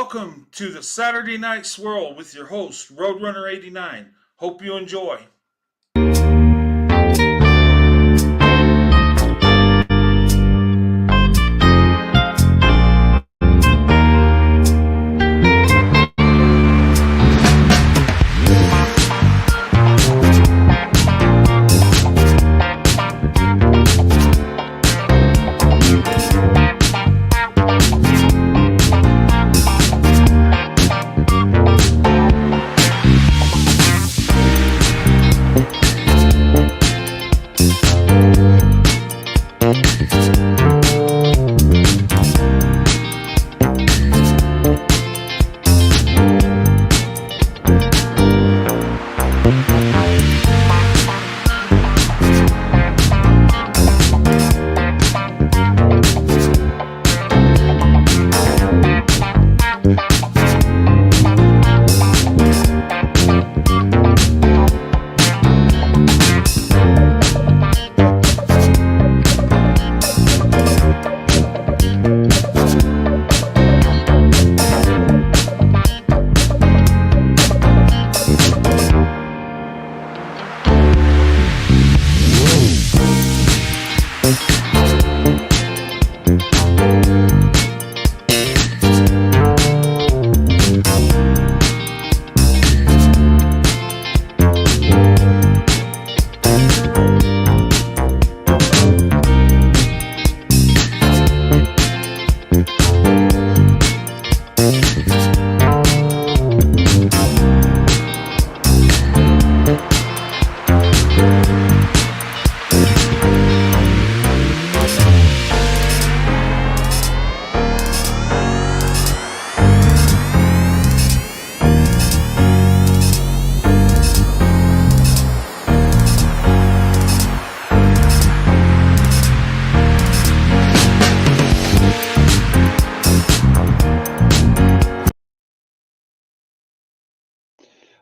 Welcome to the Saturday Night Swirl with your host, Roadrunner89. Hope you enjoy.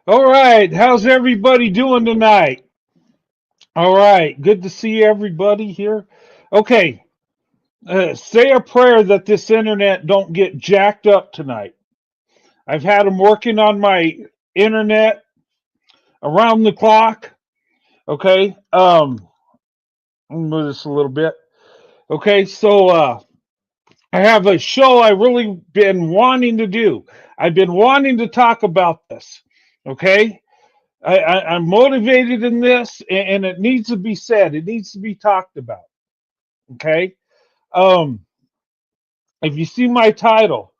All right, how's everybody doing tonight? All right, good to see everybody here. Okay, say a prayer that this internet don't get jacked up tonight. I've had them working on my internet around the clock. Okay, I'll move this a little bit. Okay, so I have a show I really been wanting to do. I've been wanting to talk about this. Okay, I'm motivated in this, and it needs to be said. It needs to be talked about. Okay. Um, if you see my title,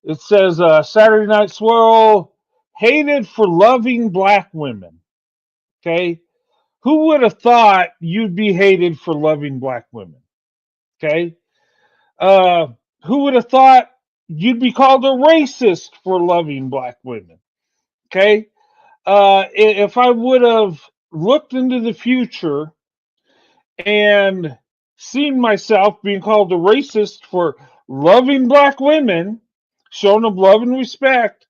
it says Saturday Night Swirl hated for loving black women. Okay. Who would have thought you'd be hated for loving black women? Okay. Uh, who would have thought you'd be called a racist for loving black women? Okay. If I would have looked into the future and seen myself being called a racist for loving black women, showing them love and respect,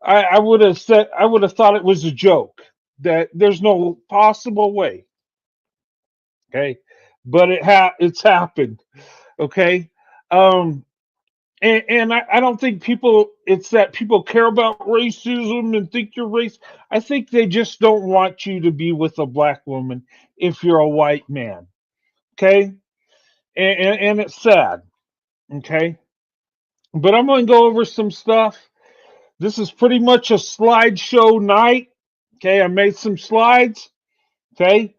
I would have said I would have thought it was a joke. That there's no possible way. Okay, but it's happened. Okay, um, and I don't think people. It's that people care about racism and think you're race. I think they just don't want you to be with a black woman if you're a white man. Okay, and it's sad. Okay, but I'm going to go over some stuff. This is pretty much a slideshow night. Okay, I made some slides. Okay,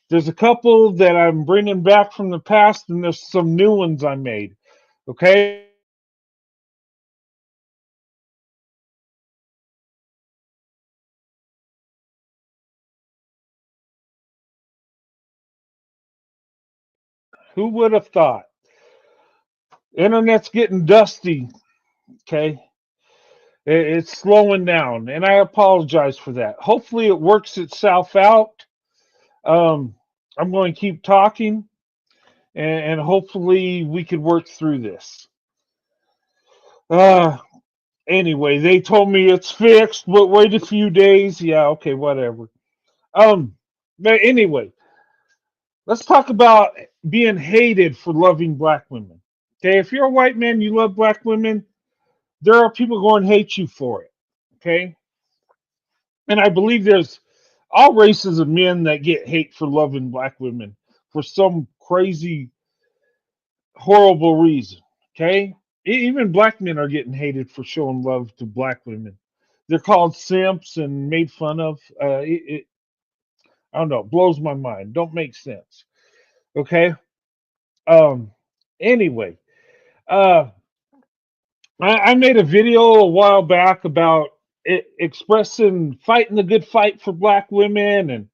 there's a couple that I'm bringing back from the past, and there's some new ones I made. Okay. Who would have thought? Internet's getting dusty. Okay. It's slowing down, and I apologize for that. Hopefully, it works itself out. Um, I'm going to keep talking, and hopefully, we could work through this. Uh, anyway, they told me it's fixed, but wait a few days. Yeah, okay, whatever. Um, but anyway, let's talk about being hated for loving black women. Okay, if you're a white man, you love black women, there are people going to hate you for it. Okay, and I believe there's all races of men that get hate for loving black women for some crazy, horrible reason. Okay, even black men are getting hated for showing love to black women. They're called simps and made fun of. I don't know. It blows my mind. Don't make sense. Okay. Um. Anyway, uh, I made a video a while back about expressing fighting the good fight for black women, and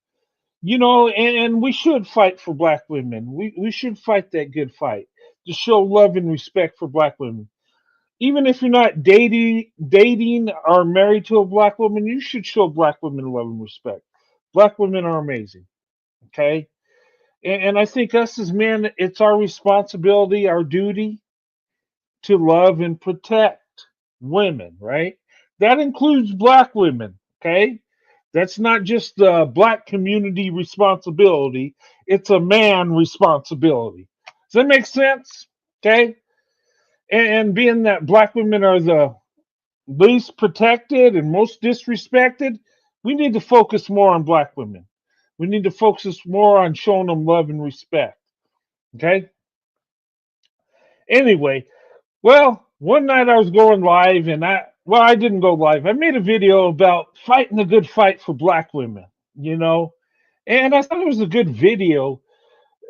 and we should fight for black women. We should fight that good fight to show love and respect for black women. Even if you're not dating or married to a black woman, you should show black women love and respect. Black women are amazing. Okay. And I think us as men, it's our responsibility, our duty to love and protect women, right? That includes black women, okay? That's not just the black community responsibility, it's a man responsibility. Does that make sense? Okay? And being that black women are the least protected and most disrespected, we need to focus more on black women. We need to focus more on showing them love and respect. Okay? Anyway, well, one night I was going live and I didn't go live. I made a video about fighting the good fight for black women, you know, and I thought it was a good video.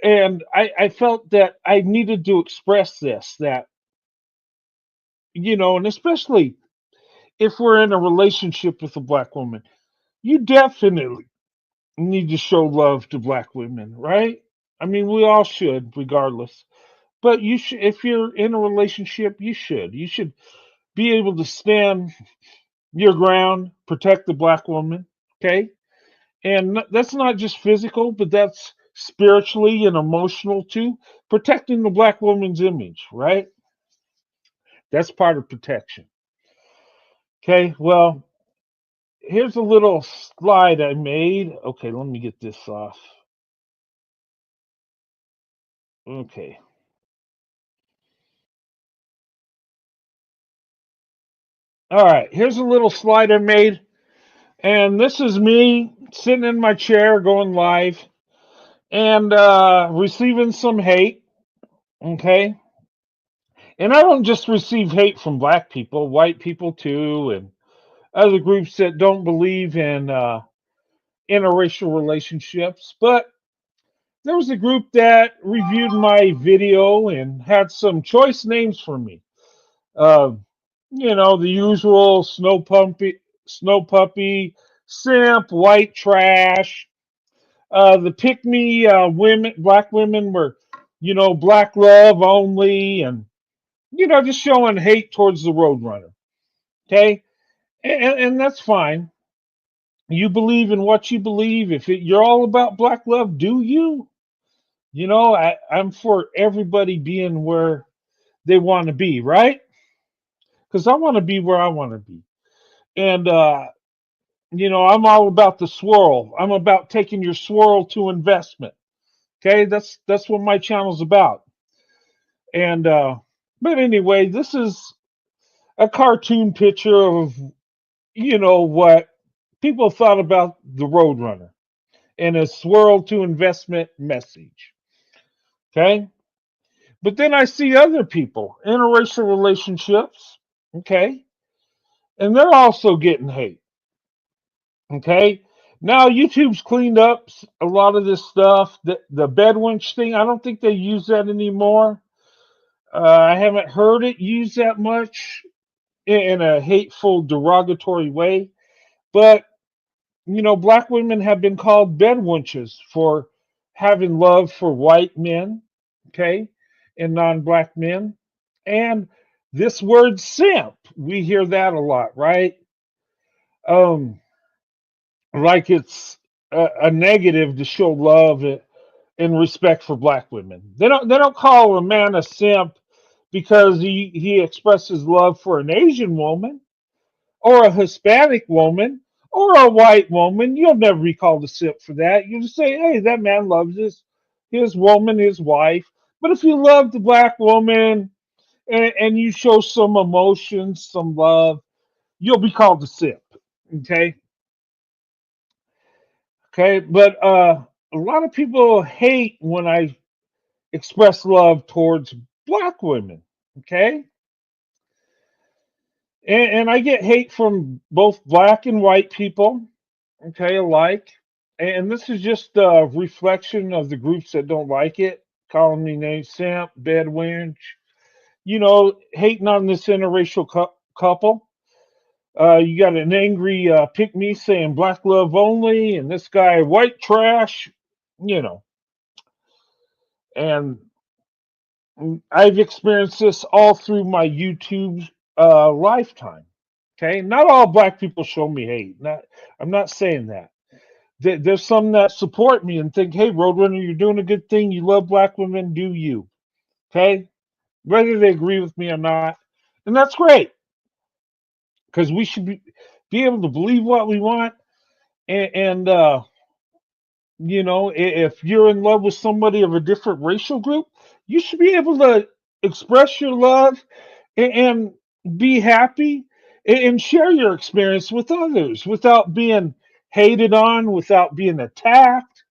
And I felt that I needed to express this, that, and especially if we're in a relationship with a black woman, you definitely need to show love to black women, right? I mean, we all should, regardless. But you should, if you're in a relationship, you should. You should be able to stand your ground, protect the black woman, okay? And that's not just physical, but that's spiritually and emotional too. Protecting the black woman's image, right? That's part of protection. Okay, well, here's a little slide I made. Okay, let me get this off. Okay. All right, here's a little slide I made. And this is me sitting in my chair going live and receiving some hate. Okay. And I don't just receive hate from black people, white people too, and other groups that don't believe in interracial relationships. But there was a group that reviewed my video and had some choice names for me. Uh, the usual snow puppy, simp, white trash. The pick me women, black women were, black love only, and just showing hate towards the Roadrunner. Okay, and that's fine. You believe in what you believe. If you're all about black love, do you? I'm for everybody being where they want to be, right? Because I want to be where I want to be. And, I'm all about the swirl. I'm about taking your swirl to investment. Okay, that's what my channel's about. And, but anyway, this is a cartoon picture of, what people thought about the Roadrunner and a swirl to investment message. Okay. But then I see other people, interracial relationships. Okay. And they're also getting hate. Okay. Now YouTube's cleaned up a lot of this stuff. The bedwinch thing, I don't think they use that anymore. I haven't heard it used that much in a hateful, derogatory way. But black women have been called bedwenches for having love for white men, okay, and non-black men. And this word simp, we hear that a lot, right? Um, like it's a negative to show love and respect for black women. They don't call a man a simp because he expresses love for an Asian woman or a Hispanic woman or a white woman. You'll never be called a simp for that. You just say, hey, that man loves his woman, his wife. But if you love the black woman and you show some emotion, some love, you'll be called a simp. Okay, okay, but a lot of people hate when I express love towards black women. Okay, and I get hate from both black and white people. Okay, alike. And this is just a reflection of the groups that don't like it, calling me names simp, bed wench, hating on this interracial couple. You got an angry pick me saying black love only, and this guy white trash, you know. And I've experienced this all through my YouTube lifetime. Okay, not all black people show me hate. I'm not saying that. There's some that support me and think, hey, Roadrunner, you're doing a good thing. You love black women, do you? Okay, whether they agree with me or not, and that's great because we should be able to believe what we want. And if you're in love with somebody of a different racial group, you should be able to express your love and be happy and share your experience with others without being hated on, without being attacked.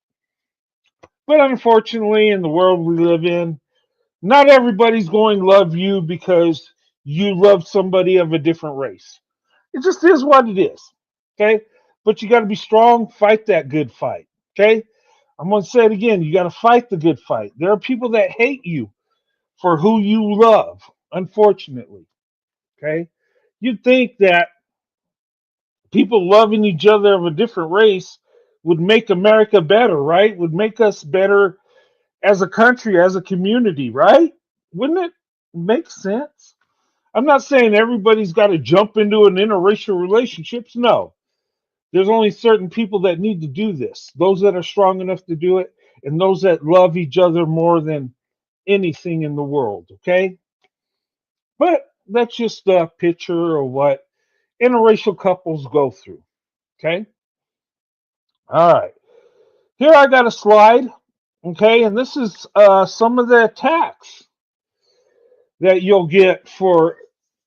But unfortunately, in the world we live in, not everybody's going to love you because you love somebody of a different race. It just is what it is. Okay? But you got to be strong, fight that good fight. Okay? I'm going to say it again. You got to fight the good fight. There are people that hate you for who you love, unfortunately. Okay? You'd think that people loving each other of a different race would make America better, right? Would make us better as a country, as a community, right? Wouldn't it make sense? I'm not saying everybody's got to jump into an interracial relationships. No, there's only certain people that need to do this. Those that are strong enough to do it, and those that love each other more than anything in the world. Okay, but that's just a picture of what interracial couples go through. Okay, all right. Here I got a slide. Okay, and this is some of the attacks that you'll get for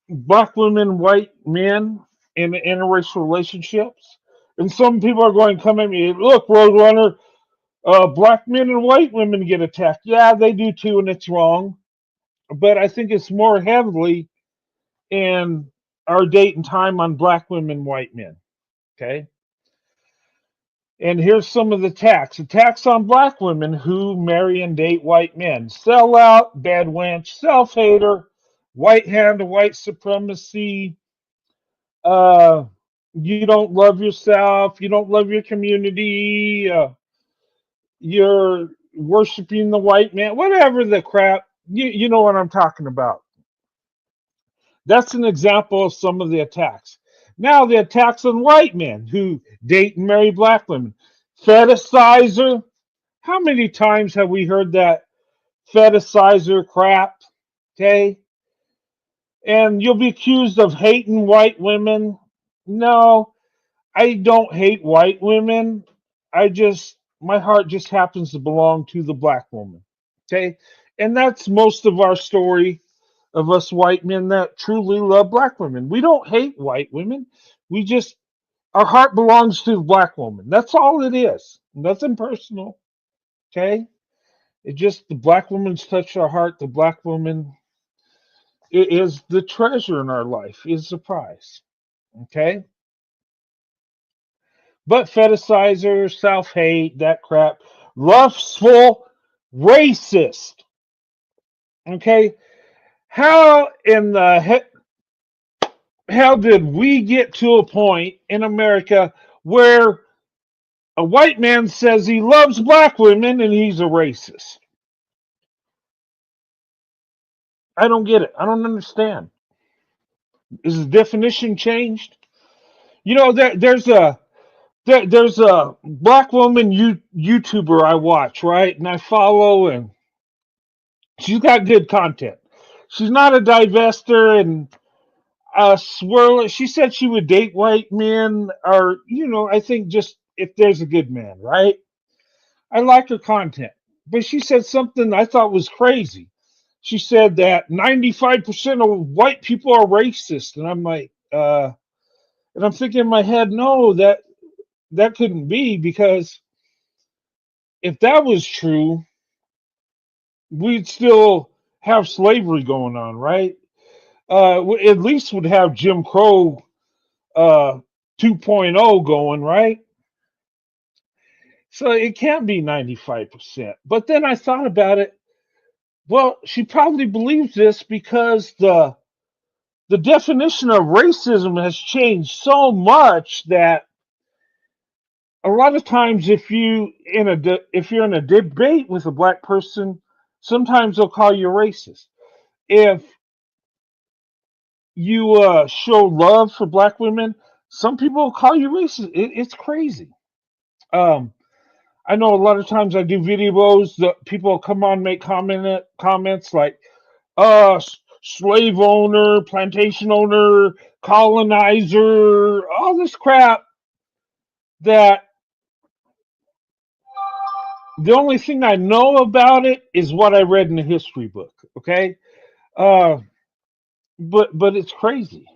black women, white men in interracial relationships. And some people are going to come at me, look, Roadrunner, black men and white women get attacked. Yeah, they do too, and it's wrong. But I think it's more heavily in our date and time on black women, white men. Okay. And here's some of the attacks on black women who marry and date white men: sellout, bad wench, self hater, white hand to white supremacy, uh, you don't love yourself, you don't love your community, you're worshiping the white man, whatever the crap, you know what I'm talking about. That's an example of some of the attacks. Now, the attacks on white men who date and marry black women. Fetishizer. How many times have we heard that fetishizer crap? Okay. And you'll be accused of hating white women. No, I don't hate white women. My heart just happens to belong to the black woman. Okay. And that's most of our story of us white men that truly love black women. We don't hate white women. We just, our heart belongs to the black woman. That's all it is. Nothing personal. Okay. It just, the black woman's touched our heart. The black woman is the treasure in our life, is the prize. Okay. But fetishizer, self hate, that crap, lustful, racist. Okay, how in the how did we get to a point in America where a white man says he loves black women and he's a racist? I don't get it. I don't understand. Is the definition changed? There's a black woman YouTuber I watch, right, and I follow, and she's got good content. She's not a divester and Swirl. She said she would date white men, or I think just if there's a good man, right? I like her content, but she said something I thought was crazy. she said that 95% of white people are racist, and I'm like, and I'm thinking in my head, no, that couldn't be, because if that was true, we'd still have slavery going on, right? At least would have Jim Crow uh, 2.0 going, right? So it can't be 95%. But then I thought about it. Well, she probably believes this because the definition of racism has changed so much that a lot of times if you're in a debate with a black person, sometimes they'll call you racist. If you show love for black women, some people will call you racist. It's crazy. Um, I know a lot of times I do videos that people will come on, make comments like slave owner, plantation owner, colonizer, all this crap, that the only thing I know about it is what I read in the history book. Okay. uh but it's crazy.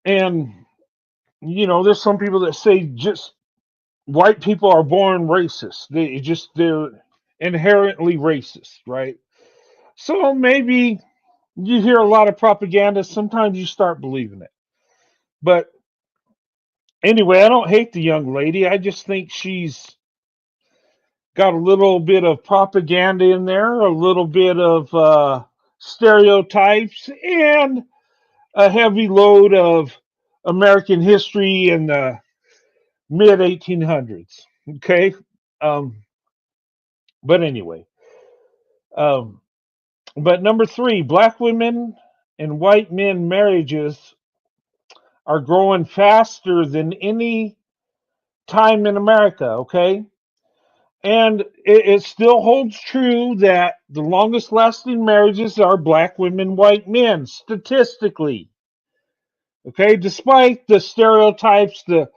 And there's some people that say just white people are born racist. They're inherently racist, right? So maybe you hear a lot of propaganda, sometimes you start believing it. But anyway, I don't hate the young lady. I just think she's got a little bit of propaganda in there, a little bit of stereotypes, and a heavy load of American history in the mid 1800s. Okay. Um, but anyway, um, but number three, black women and white men marriages are growing faster than any time in America. Okay. And it still holds true that the longest lasting marriages are black women, white men, statistically. Okay, despite the stereotypes, the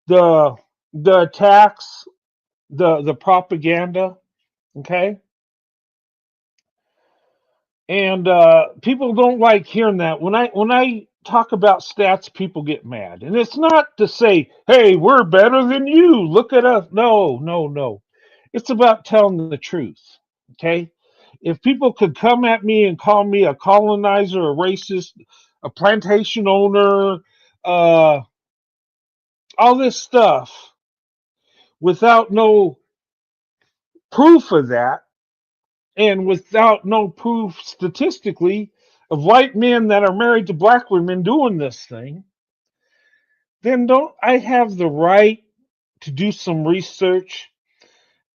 the attacks, the propaganda. Okay, and people don't like hearing that. When I talk about stats, people get mad, and it's not to say, "Hey, we're better than you. Look at us." No, no, no. It's about telling the truth. Okay, if people could come at me and call me a colonizer, a racist, a plantation owner, uh, all this stuff without no proof of that, and without no proof statistically of white men that are married to black women doing this thing, then don't I have the right to do some research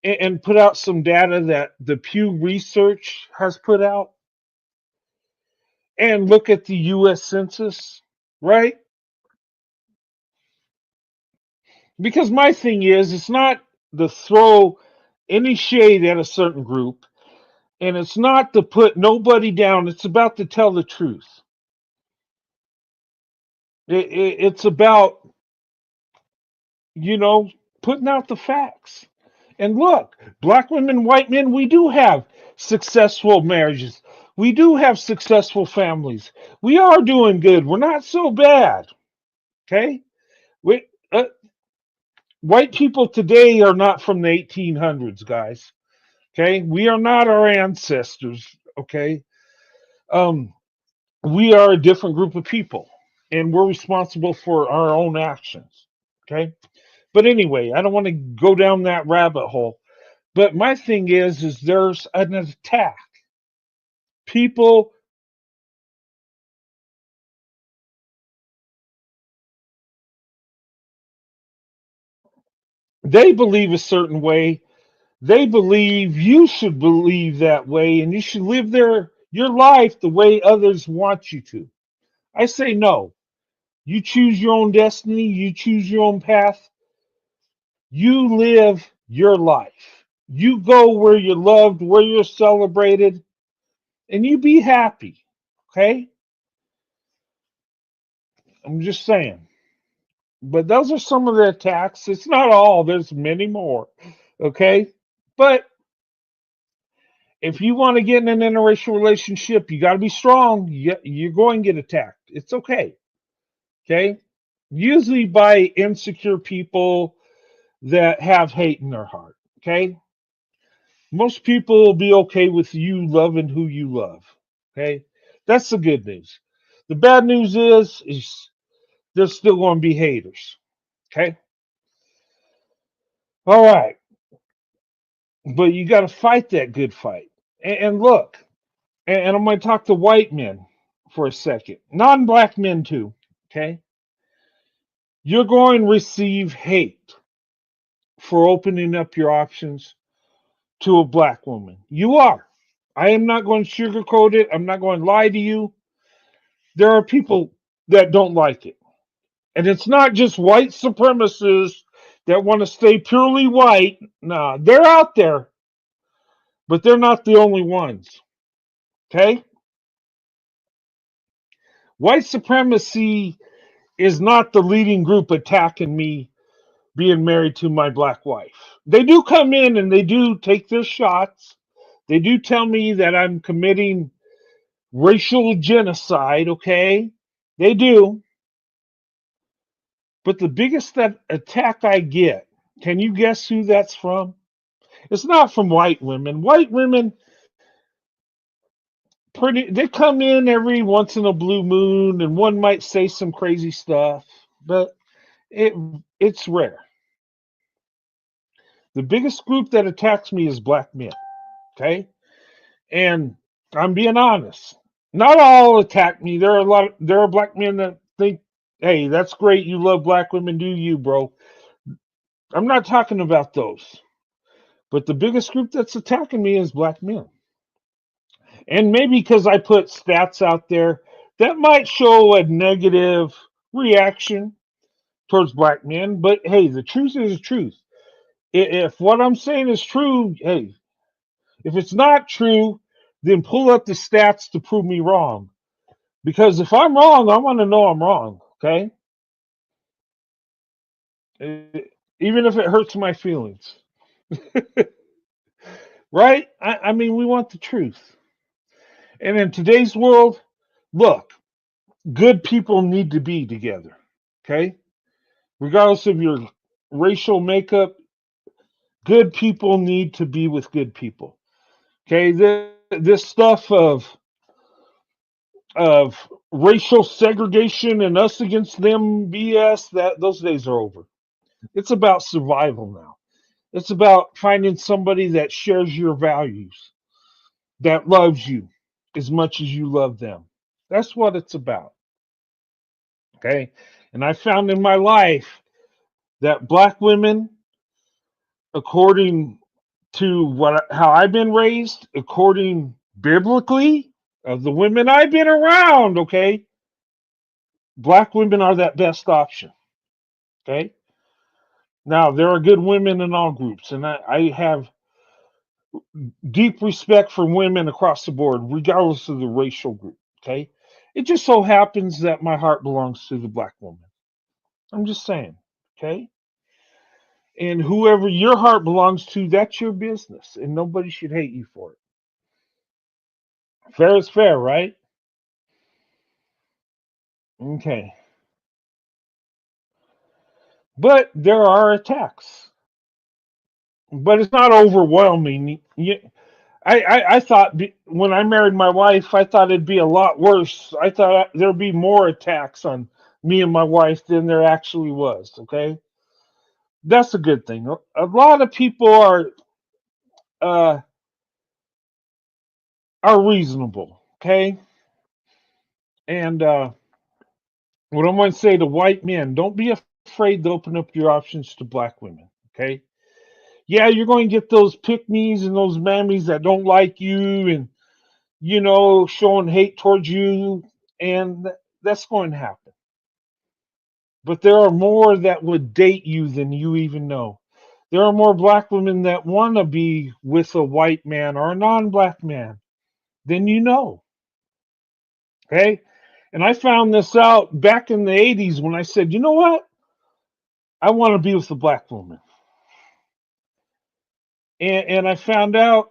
and put out some data that the Pew Research has put out and look at the US Census, right? Because my thing is, it's not to throw any shade at a certain group, and it's not to put nobody down. It's about to tell the truth. It's about, you know, putting out the facts. And look, black women, white men, we do have successful marriages. We do have successful families. We are doing good. We're not so bad. Okay? We, white people today are not from the 1800s, guys. Okay? We are not our ancestors. Okay? Um, we are a different group of people, and we're responsible for our own actions. Okay? But anyway, I don't want to go down that rabbit hole. But my thing is there's an attack. People, they believe a certain way. They believe you should believe that way, and you should live your life the way others want you to. I say no. You choose your own destiny. You choose your own path. You live your life. You go where you're loved, where you're celebrated, and you be happy. Okay? I'm just saying. But those are some of the attacks. It's not all, there's many more. Okay? But If you want to get in an interracial relationship, you got to be strong. You're going to get attacked. It's okay. Okay. Usually by insecure people that have hate in their heart. Okay. Most people will be okay with you loving who you love. Okay. That's the good news. The bad news is there's still going to be haters. Okay. All right. But you got to fight that good fight. And look, and I'm going to talk to white men for a second, non black men too. Okay. You're going to receive hate for opening up your options to a black woman. You are. I am not going to sugarcoat it. I'm not going to lie to you. There are people that don't like it. And it's not just white supremacists that want to stay purely white. Nah, they're out there, but they're not the only ones. Okay? White supremacy is not the leading group attacking me being married to my black wife. They do come in and they do take their shots. They do tell me that I'm committing racial genocide, okay? They do. But the biggest attack I get, can you guess who that's from? It's not from white women. White women they come in every once in a blue moon and one might say some crazy stuff, but it it's rare. The biggest group that attacks me is black men, okay? And I'm being honest. Not all attack me. There are black men that think, hey, that's great, you love black women, do you, bro? I'm not talking about those. But the biggest group that's attacking me is black men. And maybe because I put stats out there that might show a negative reaction towards black men. But hey, the truth is the truth. If what I'm saying is true, hey, if it's not true, then pull up the stats to prove me wrong. Because if I'm wrong, I want to know I'm wrong. Okay, even if it hurts my feelings, right? I mean, we want the truth. And in today's world, look, good people need to be together. Okay, regardless of your racial makeup, good people need to be with good people. Okay, this stuff of racial segregation and us against them BS, that those days are over. It's about survival now. It's about finding somebody that shares your values, that loves you as much as you love them. That's what it's about. Okay. And I found in my life that black women, according to how I've been raised, according biblically, of the women I've been around, okay, black women are that best option. Okay. Now there are good women in all groups, and I have deep respect for women across the board, regardless of the racial group. Okay. It just so happens that my heart belongs to the black woman. I'm just saying. Okay. And whoever your heart belongs to, that's your business. And nobody should hate you for it. Fair is fair, right? Okay. But there are attacks. But it's not overwhelming. I thought when I married my wife, I thought it'd be a lot worse. I thought there'd be more attacks on me and my wife than there actually was. Okay, that's a good thing. A lot of people uh, are reasonable. Okay, and what I'm going to say to white men: don't be afraid to open up your options to black women. Okay, yeah, you're going to get those pick me's and those mammies that don't like you and showing hate towards you, and that's going to happen. But there are more that would date you than you even know. There are more black women that want to be with a white man or a non-black man than you know. Okay? And I found this out back in the 80s when I said, you know what? I want to be with a black woman. And I found out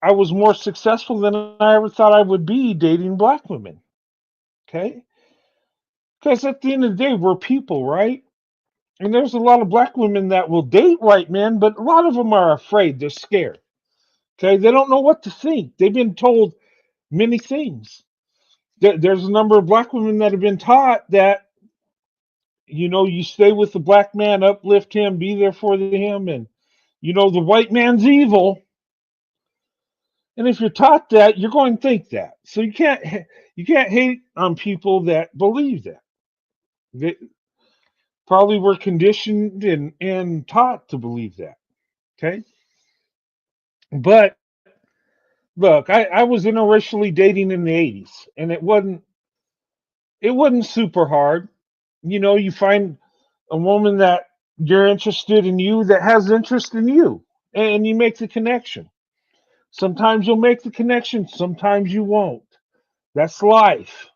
I was more successful than I ever thought I would be dating black women. Okay? Because at the end of the day, we're people, right? And there's a lot of black women that will date white men, but a lot of them are afraid. They're scared. Okay? They don't know what to think. They've been told many things. There's a number of black women that have been taught that, you stay with the black man, uplift him, be there for him, and, the white man's evil. And if you're taught that, you're going to think that. So you can't hate on people that believe that. They probably were conditioned and taught to believe that. Okay? But look, I was interracially dating in the 80s, and it wasn't super hard. You find a woman that you're interested in you that has interest in you, and you make the connection. Sometimes you'll make the connection, sometimes you won't. That's life.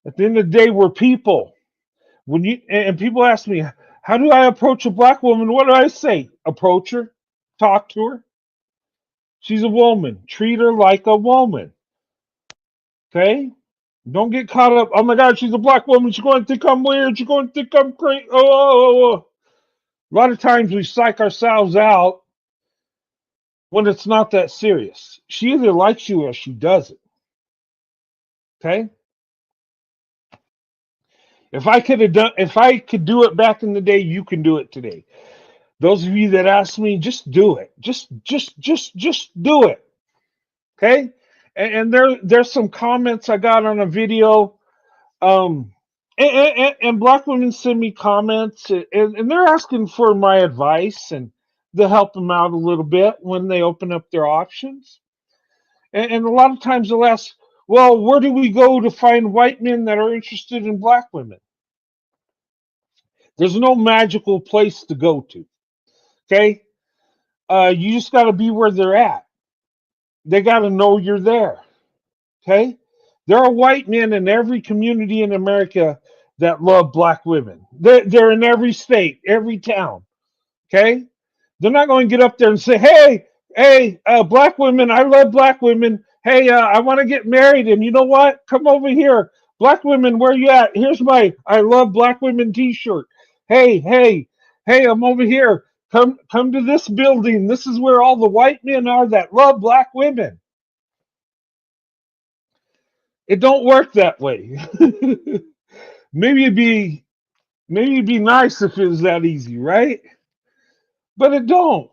At the end of the day, we're people. When you and people ask me, how do I approach a black woman? What do I say? Approach her, talk to her. She's a woman. Treat her like a woman. Okay? Don't get caught up. Oh my God, she's a black woman. She's going to think I'm weird. She's going to think I'm crazy. Oh. A lot of times we psych ourselves out when it's not that serious. She either likes you or she doesn't. Okay? If I could do it back in the day, you can do it today. Those of you that ask me, just do it. Just do it. Okay? And there's some comments I got on a video. Um, and black women send me comments, and they're asking for my advice and to help them out a little bit when they open up their options. And a lot of times they'll ask, well, where do we go to find white men that are interested in black women? There's no magical place to go to. Okay? You just got to be where they're at. They got to know you're there. Okay? There are white men in every community in America that love black women. They're in every state, every town. Okay? They're not going to get up there and say, hey, black women, I love black women. Hey, I want to get married. And you know what? Come over here. Black women, where you at? Here's my I love black women t-shirt. Hey, I'm over here. Come to this building. This is where all the white men are that love black women. It don't work that way. maybe it'd be maybe it'd be nice if it was that easy, right? But it don't.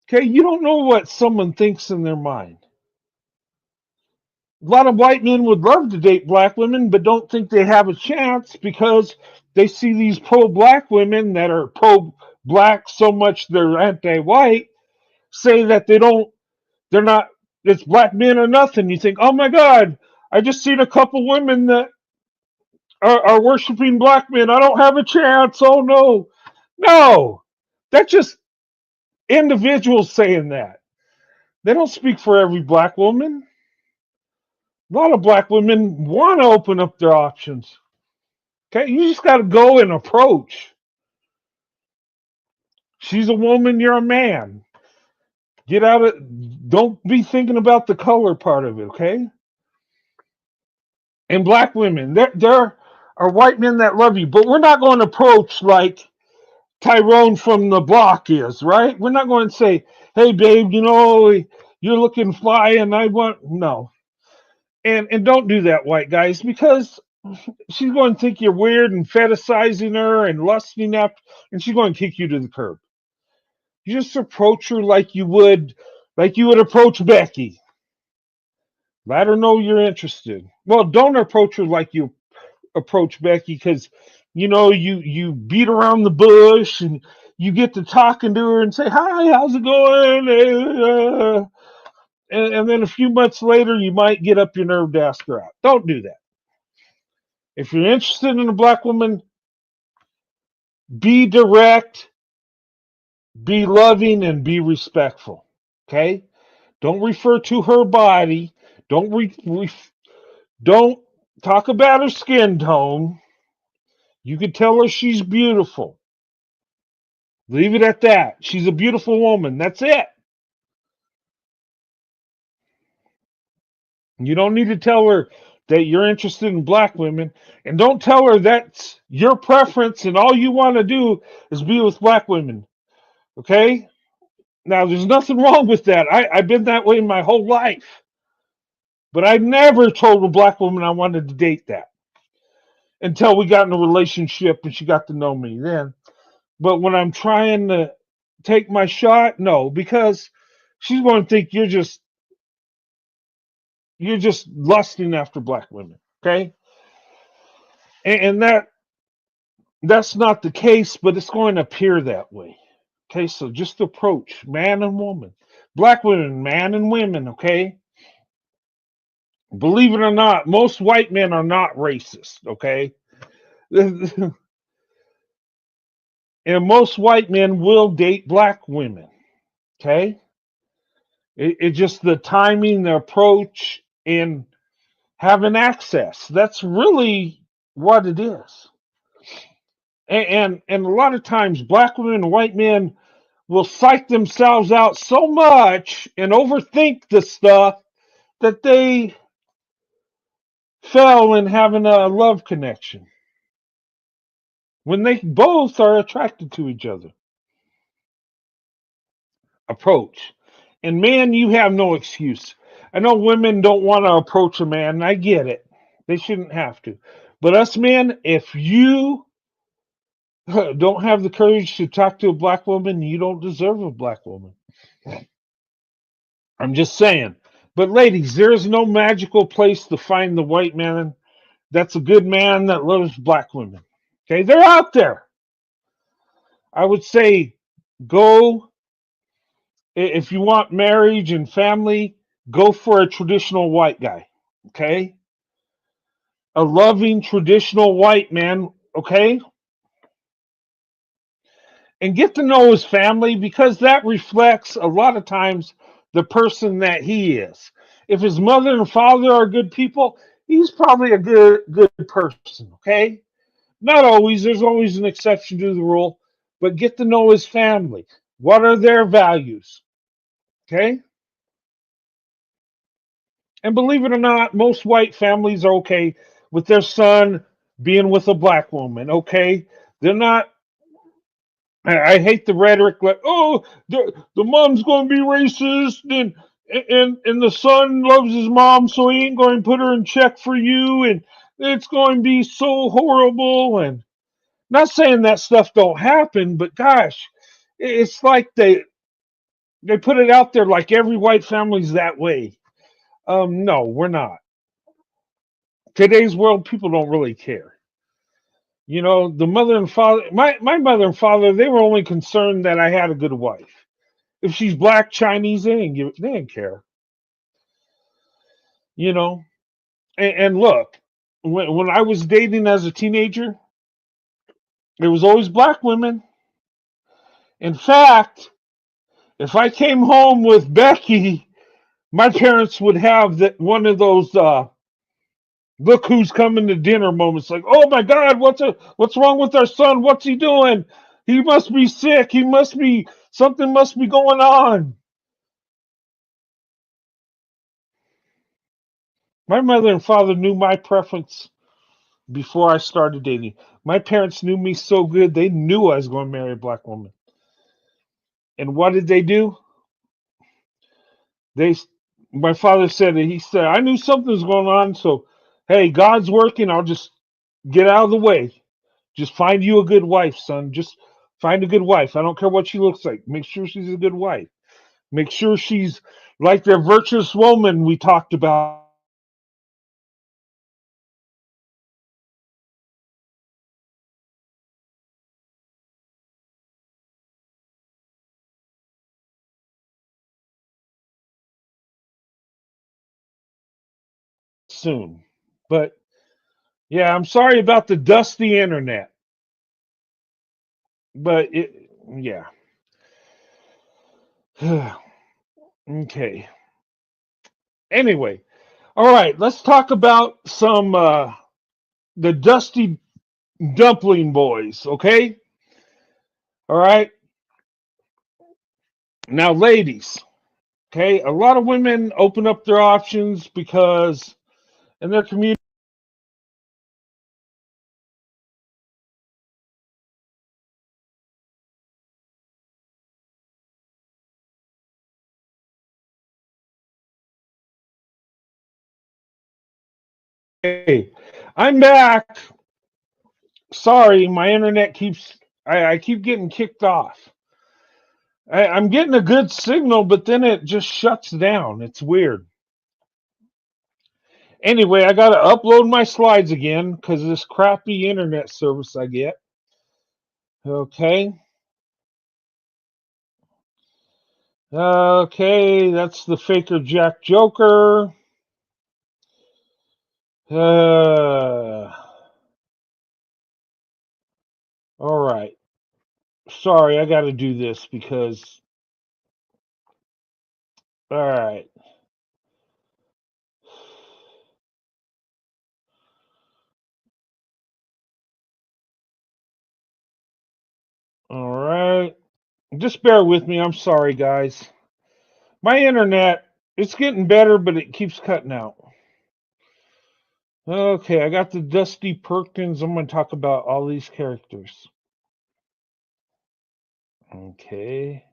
Okay, you don't know what someone thinks in their mind. A lot of white men would love to date black women, but don't think they have a chance because they see these pro-black women that are pro-black so much they're anti-white say that they're not, it's black men or nothing. You think, oh my God, I just seen a couple women that are worshiping black men. I don't have a chance. Oh no. No, that's just individuals saying that. They don't speak for every black woman. A lot of black women want to open up their options. Okay, you just got to go and approach. She's a woman, you're a man. Get out of, don't be thinking about the color part of it, okay? And black women, there are white men that love you, but we're not going to approach like Tyrone from the block is, right? We're not going to say, hey, babe, you're looking fly and I want, no. And don't do that, white guys, because she's going to think you're weird and fetishizing her and lusting after, and she's going to kick you to the curb. You just approach her like you would approach Becky. Let her know you're interested. Well, don't approach her like you approach Becky because you beat around the bush and you get to talking to her and say, hi, how's it going? And then a few months later, you might get up your nerve to ask her out. Don't do that. If you're interested in a black woman, be direct, be loving, and be respectful. Okay? Don't refer to her body. Don't talk about her skin tone. You can tell her she's beautiful. Leave it at that. She's a beautiful woman. That's it. You don't need to tell her that you're interested in black women, and don't tell her that's your preference and all you want to do is be with black women. Okay? Now, there's nothing wrong with that. I've been that way my whole life, but I never told a black woman I wanted to date that until we got in a relationship and she got to know me then. But when I'm trying to take my shot, no, because she's going to think you're just lusting after black women. Okay? And that's not the case, but it's going to appear that way. Okay, so just approach man and woman, black women, man and women. Okay, believe it or not, most white men are not racist. Okay, and most white men will date black women. Okay, it's just the timing, the approach, and having access. That's really what it is. And a lot of times, black women and white men will psych themselves out so much and overthink the stuff that they fail in having a love connection when they both are attracted to each other. Approach. And man, you have no excuse. I know women don't want to approach a man, and I get it. They shouldn't have to. But us men, if you don't have the courage to talk to a black woman, you don't deserve a black woman. I'm just saying. But ladies, there is no magical place to find the white man that's a good man that loves black women. Okay, they're out there. I would say go if you want marriage and family, go for a traditional white guy. Okay, a loving traditional white man. Okay, and get to know his family because that reflects a lot of times the person that he is. If his mother and father are good people, he's probably a good person. Okay, not always. There's always an exception to the rule, but get to know his family. What are their values? Okay, and believe it or not, most white families are okay with their son being with a black woman. Okay, they're not. I hate the rhetoric like, oh, the mom's going to be racist, and the son loves his mom, so he ain't going to put her in check for you, and it's going to be so horrible. And not saying that stuff don't happen, but gosh, it's like they put it out there like every white family's that way. No, we're not. Today's world, people don't really care. You know, the mother and father, my mother and father, they were only concerned that I had a good wife. If she's black, Chinese, they didn't care. You know, and look, when I was dating as a teenager, there was always black women. In fact, if I came home with Becky, my parents would have one of those look who's coming to dinner moments. Like, oh my God, what's wrong with our son? What's he doing? He must be sick. He must be something must be going on. My mother and father knew my preference before I started dating. My parents knew me so good they knew I was going to marry a black woman. And what did they do? They, my father said that he said I knew something was going on. So, hey, God's working. I'll just get out of the way. Just find you a good wife, son. Just find a good wife. I don't care what she looks like. Make sure she's a good wife. Make sure she's like the virtuous woman we talked about soon. But yeah, I'm sorry about the dusty internet. But yeah. Okay. Anyway, all right. Let's talk about some the dusty dumpling boys. Okay. All right. Now, ladies. Okay, a lot of women open up their options because in their community, hey, I'm back. Sorry, my internet keeps I keep getting kicked off. I'm getting a good signal, but then it just shuts down. It's weird. Anyway, I got to upload my slides again because of this crappy internet service I get. Okay. Okay, that's the Faker Jack Joker. All right. Sorry, I got to do this because. All right. All right. Just bear with me. I'm sorry, guys. My internet, it's getting better, but it keeps cutting out. Okay, I got the Dusty Perkins. I'm going to talk about all these characters. Okay.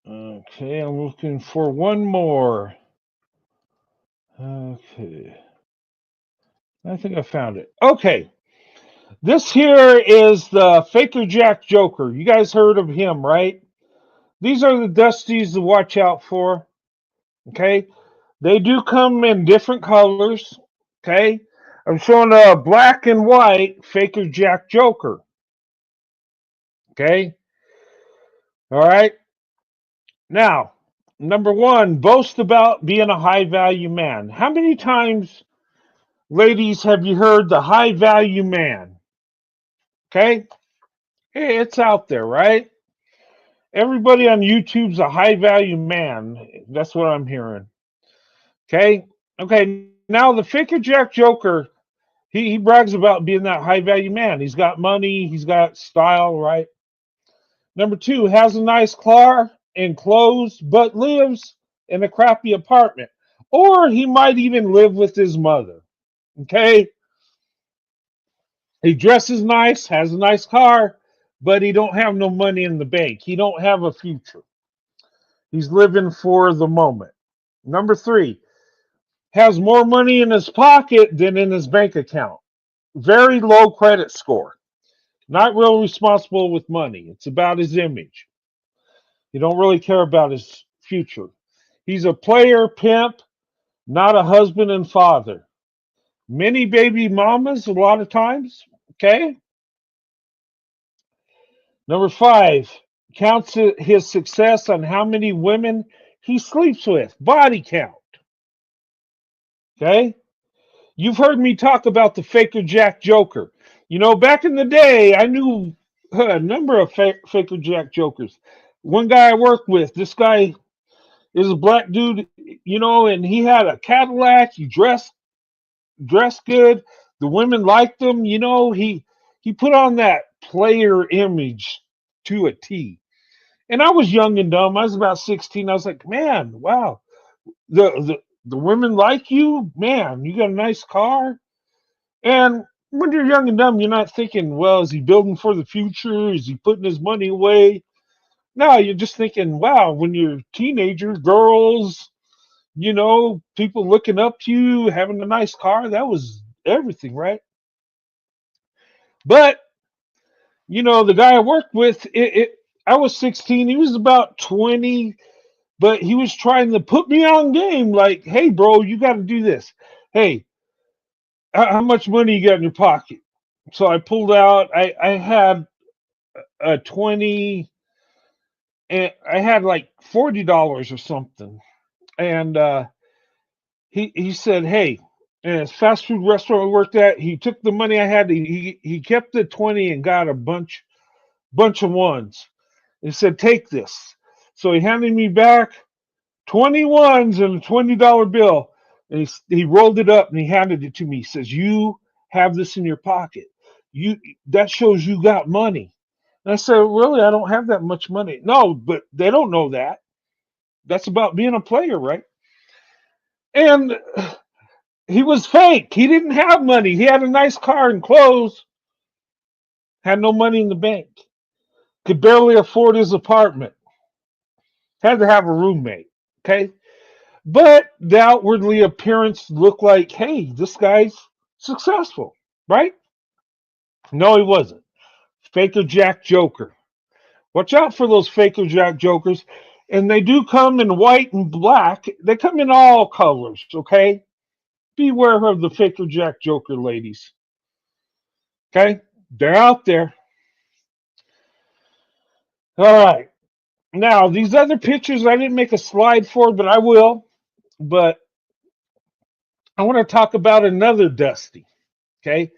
Okay, I'm looking for one more. Okay. I think I found it. Okay. This here is the Faker Jack Joker. You guys heard of him, right? These are the Dusties to watch out for. Okay. They do come in different colors. Okay. I'm showing a black and white Faker Jack Joker. Okay. All right. Now, number one, boast about being a high value man. How many times, ladies, have you heard the high value man? Okay. Hey, it's out there, right? Everybody on YouTube's a high value man. That's what I'm hearing. Okay. Okay. Now, the Faker Jack Joker, he brags about being that high value man. He's got money, he's got style, right? Number two, has a nice car and clothes, but lives in a crappy apartment. Or he might even live with his mother. Okay? He dresses nice, has a nice car, but he don't have no money in the bank. He don't have a future. He's living for the moment. Number three, has more money in his pocket than in his bank account. Very low credit score. Not real responsible with money. It's about his image. He don't really care about his future. He's a player pimp, not a husband and father. Many baby mamas a lot of times. Okay. Number five, counts his success on how many women he sleeps with. Body count. Okay. You've heard me talk about the Faker Jack Joker. You know, back in the day, I knew a number of Faker Jack Jokers. One guy I worked with, this guy is a black dude, you know, and he had a Cadillac. He dressed good. The women liked him. You know, he put on that player image to a T. And I was young and dumb. I was about 16. I was like, man, wow, the women like you, man. You got a nice car. And when you're young and dumb, you're not thinking, well, is he building for the future? Is he putting his money away? No, you're just thinking, wow, when you're a teenager, girls, you know, people looking up to you, having a nice car, that was everything, right? But, you know, the guy I worked with, I was 16, he was about 20, but he was trying to put me on game like, hey, bro, you got to do this. Hey, how much money you got in your pocket? So I pulled out, I had a 20, and I had like $40 or something. And he said, hey, And his fast food restaurant we worked at, he took the money I had. He kept the 20 and got a bunch of ones. He said, "Take this." So he handed me back 20 ones and a $20 bill. And he rolled it up and he handed it to me. He says, "You have this in your pocket. You That shows you got money." And I said, "Really? I don't have that much money." "No, but they don't know that. That's about being a player, right?" And he was fake. He didn't have money. He had a nice car and clothes, had no money in the bank, could barely afford his apartment, had to have a roommate. Okay. But the outwardly appearance looked like, hey, this guy's successful, right? No, he wasn't. Faker Jack Joker. Watch out for those Faker Jack Jokers. And they do come in white and black. They come in all colors, okay? Beware of the Faker Jack Joker ladies. Okay? They're out there. All right. Now, these other pictures I didn't make a slide for, but I will. But I want to talk about another Dusty. Okay?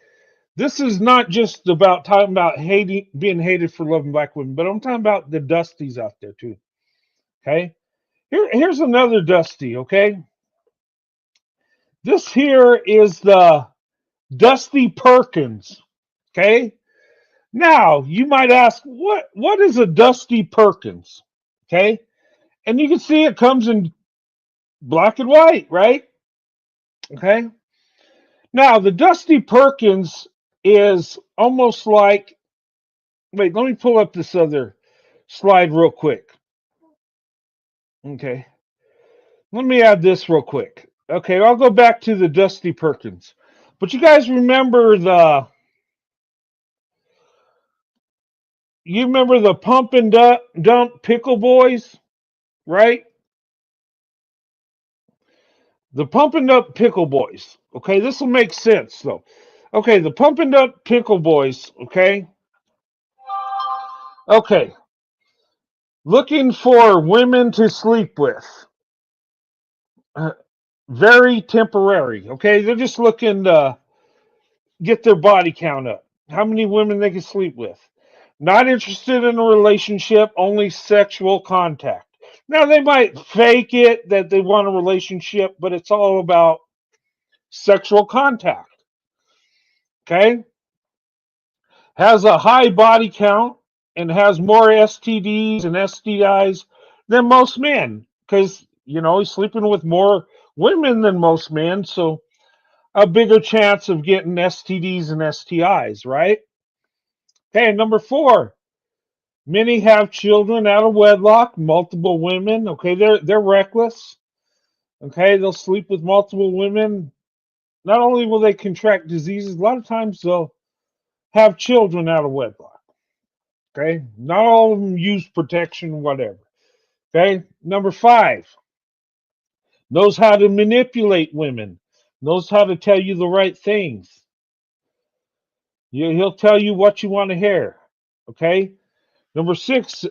This is not just about talking about hating, being hated for loving black women, but I'm talking about the Dusties out there too. Okay? Here's another Dusty, okay? This here is the Dusty Perkins. Okay? Now, you might ask, what is a Dusty Perkins? Okay? And you can see it comes in black and white, right? Okay? Now, the Dusty Perkins is almost like, wait, let me pull up this other slide real quick. Okay. Let me add this real quick. Okay, I'll go back to the Dusty Perkins. But you guys remember the pump and dump pickle boys, right? The pump and dump pickle boys. Okay, this will make sense though. Okay, the pump and dump pickle boys, okay? Okay. Looking for women to sleep with. Uh, Very temporary, okay? They're just looking to get their body count up. How many women they can sleep with. Not interested in a relationship, only sexual contact. Now, they might fake it that they want a relationship, but it's all about sexual contact. Okay? Has a high body count and has more STDs and STIs than most men because, he's sleeping with more women than most men. So, a bigger chance of getting STDs and STIs, right? Okay, number 4. Many have children out of wedlock, multiple women. Okay, they're reckless. Okay, they'll sleep with multiple women. Not only will they contract diseases, a lot of times they'll have children out of wedlock. Okay, not all of them use protection, whatever. Okay, number 5, knows how to manipulate women, knows how to tell you the right things. He'll tell you what you want to hear. Okay, number 6,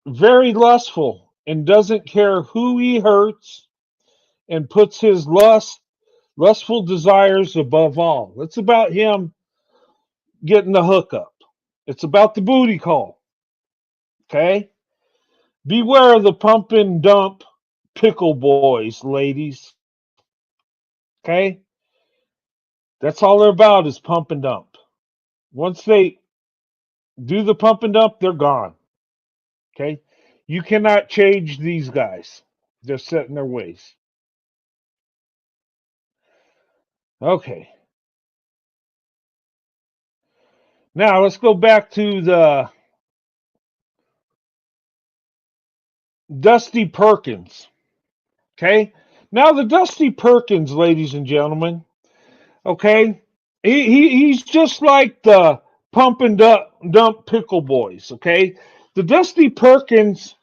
very lustful and doesn't care who he hurts and puts his lustful desires above all. It's about him getting the hookup. It's about the booty call. Okay? Beware of the pump and dump pickle boys, ladies. Okay? That's all they're about is pump and dump. Once they do the pump and dump, they're gone. Okay? You cannot change these guys. They're set in their ways. Okay. Now let's go back to the Dusty Perkins. Okay. Now the Dusty Perkins, ladies and gentlemen. Okay. He's just like the pump and dump pickle boys. Okay. The Dusty Perkins,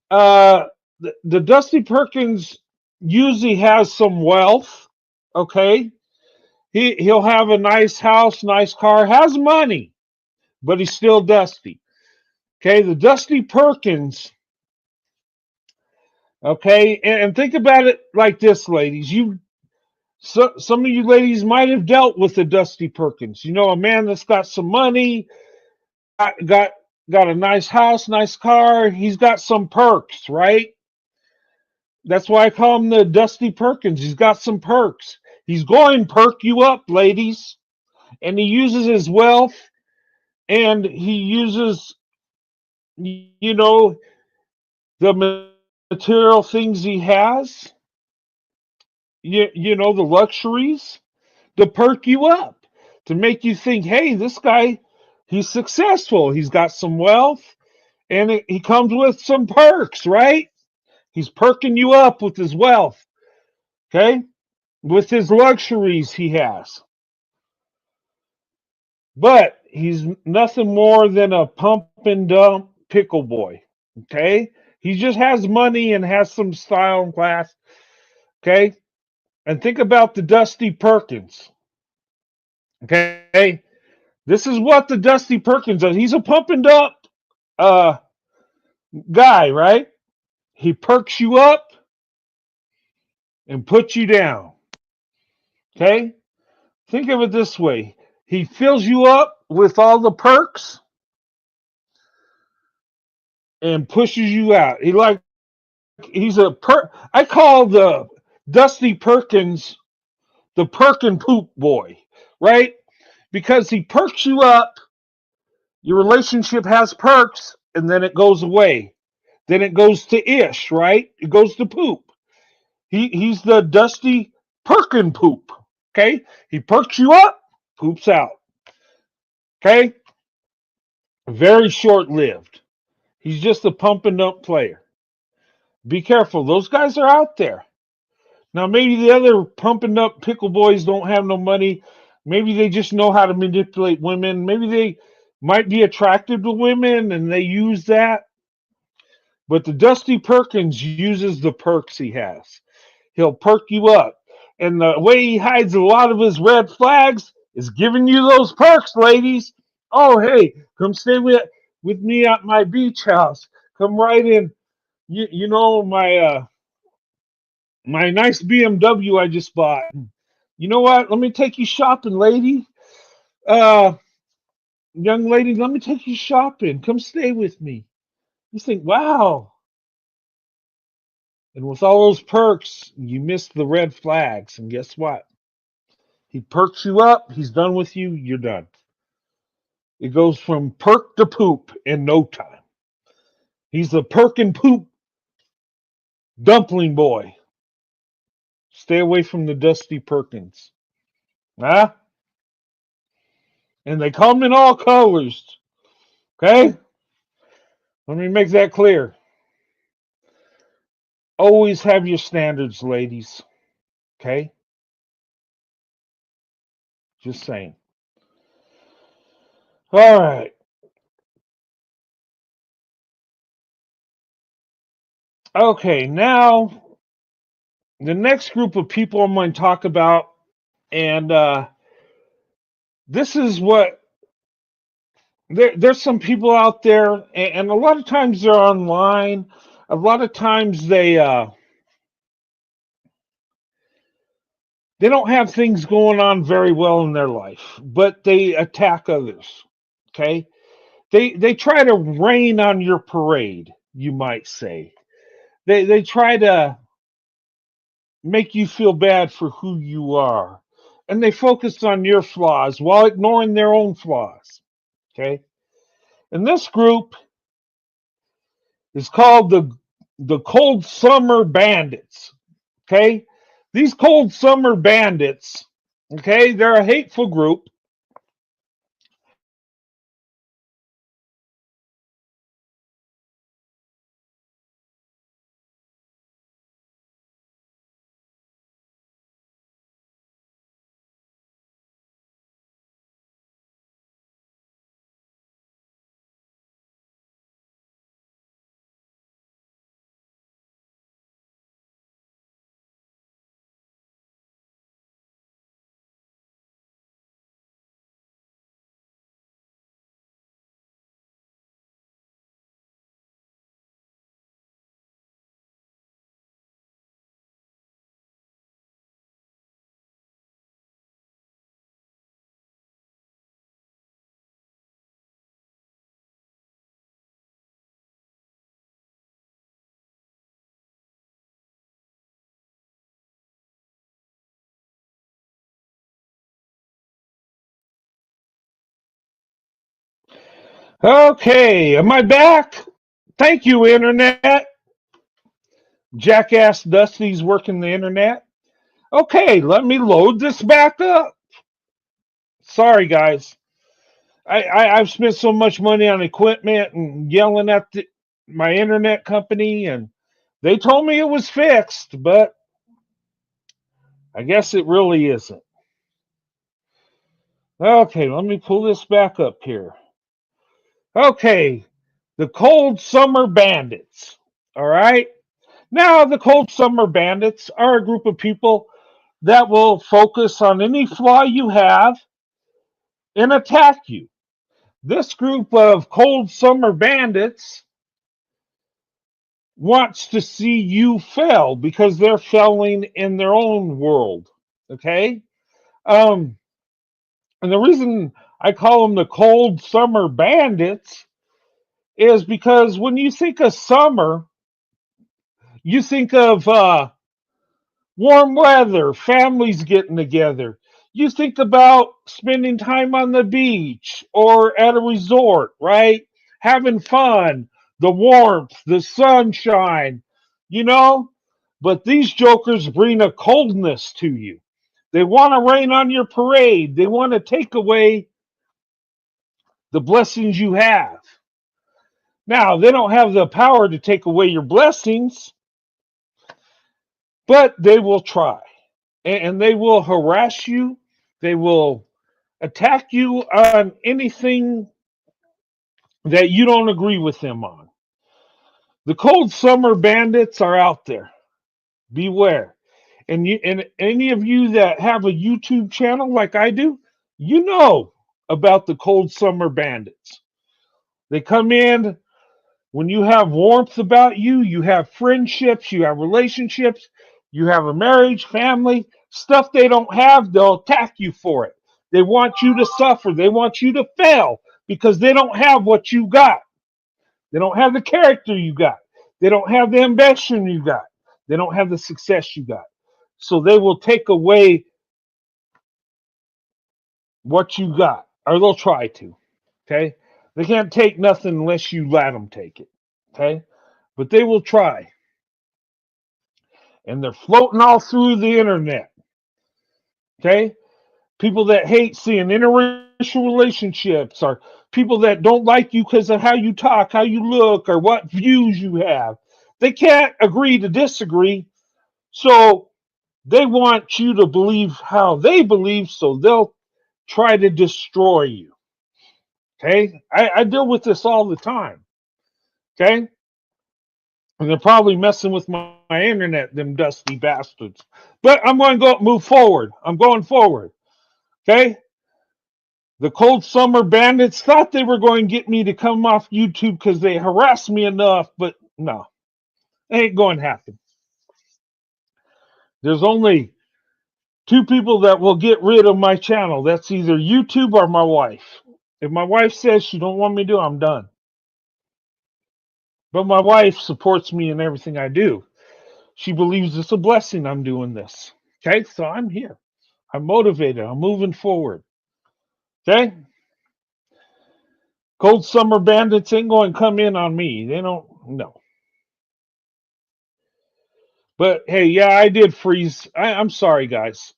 the Dusty Perkins usually has some wealth. Okay. He'll have a nice house, nice car, has money, but he's still dusty. Okay. The Dusty Perkins. Okay. And think about it like this, ladies. So some of you ladies might have dealt with the Dusty Perkins. You know, a man that's got some money, got got, got a nice house, nice car. He's got some perks, right? That's why I call him the Dusty Perkins. He's got some perks. He's going to perk you up, ladies. And he uses his wealth and he uses, you know, the material things he has, you know, the luxuries to perk you up, to make you think, hey, this guy, he's successful. He's got some wealth and he comes with some perks, right? He's perking you up with his wealth, okay? With his luxuries he has. But he's nothing more than a pump and dump pickle boy, okay? He just has money and has some style and class, okay? And think about the Dusty Perkins, okay? This is what the Dusty Perkins does. He's a pump and dump uh, guy, right? He perks you up and puts you down, okay? Think of it this way. He fills you up with all the perks and pushes you out. I call the Dusty Perkins the perk and poop boy, right? Because he perks you up, your relationship has perks, and then it goes away. Then it goes to ish, right? It goes to poop. He's the Dusty Perkin poop. Okay? He perks you up, poops out. Okay? Very short lived. He's just a pump and dump player. Be careful. Those guys are out there. Now, maybe the other pumping up pickle boys don't have no money. Maybe they just know how to manipulate women. Maybe they might be attracted to women and they use that. But the Dusty Perkins uses the perks he has. He'll perk you up. And the way he hides a lot of his red flags is giving you those perks, ladies. Oh, hey, come stay with me at my beach house. Come right in. You know, my nice BMW I just bought. You know what? Let me take you shopping, lady. Uh, Young lady, let me take you shopping. Come stay with me. You think, wow. And with all those perks, you miss the red flags. And guess what? He perks you up. He's done with you. You're done. It goes from perk to poop in no time. He's the perk and poop dumpling boy. Stay away from the Dusty Perkins. Huh? And they come in all colors. Okay? Let me make that clear. Always have your standards, ladies. Okay? Just saying. All right. Okay, now the next group of people I'm going to talk about, and this is what there's some people out there, and a lot of times they're online. A lot of times they don't have things going on very well in their life, but they attack others. Okay, they try to rain on your parade, you might say. They try to make you feel bad for who you are, and they focus on your flaws while ignoring their own flaws. Okay, and this group is called the Cold Summer Bandits. Okay, these Cold Summer Bandits. Okay, they're a hateful group. Okay, am I back? Thank you, Internet. Jackass Dusty's working the Internet. Okay, let me load this back up. Sorry, guys. I've spent so much money on equipment and yelling at my internet company, and they told me it was fixed, but I guess it really isn't. Okay, let me pull this back up here. Okay, the Cold Summer Bandits. All right. Now, the Cold Summer Bandits are a group of people that will focus on any flaw you have and attack you. This group of Cold Summer Bandits wants to see you fail because they're failing in their own world. Okay? Um, and the reason I call them the Cold Summer Bandits is because when you think of summer, you think of warm weather, families getting together. You think about spending time on the beach or at a resort, right? Having fun, the warmth, the sunshine, you know? But these jokers bring a coldness to you. They want to rain on your parade. They want to take away the blessings you have. Now, they don't have the power to take away your blessings, but they will try. And they will harass you. They will attack you on anything that you don't agree with them on. The cold summer bandits are out there. Beware. And any of you that have a YouTube channel like I do, you know about the cold summer bandits. They come in when you have warmth about you, you have friendships, you have relationships, you have a marriage, family, stuff they don't have, they'll attack you for it. They want you to suffer. They want you to fail because they don't have what you got. They don't have the character you got. They don't have the ambition you got. They don't have the success you got. So they will take away what you got, or they'll try to. Okay? They can't take nothing unless you let them take it. Okay? But they will try. And they're floating all through the internet. Okay? People that hate seeing interracial relationships, or people that don't like you because of how you talk, how you look, or what views you have. They can't agree to disagree. So they want you to believe how they believe, so they'll try to destroy you. Okay? I deal with this all the time. Okay? And they're probably messing with my internet, them dusty bastards. But I'm going to go move forward. I'm going forward. Okay? The Cold Summer Bandits thought they were going to get me to come off YouTube because they harassed me enough, but no, it ain't going to happen. There's only two people that will get rid of my channel. That's either YouTube or my wife. If my wife says she don't want me to do, I'm done. But my wife supports me in everything I do. She believes it's a blessing I'm doing this. Okay, so I'm here. I'm motivated. I'm moving forward. Okay? Cold Summer Bandits ain't going to come in on me. They don't, no. But hey, yeah, I did freeze. I'm sorry, guys.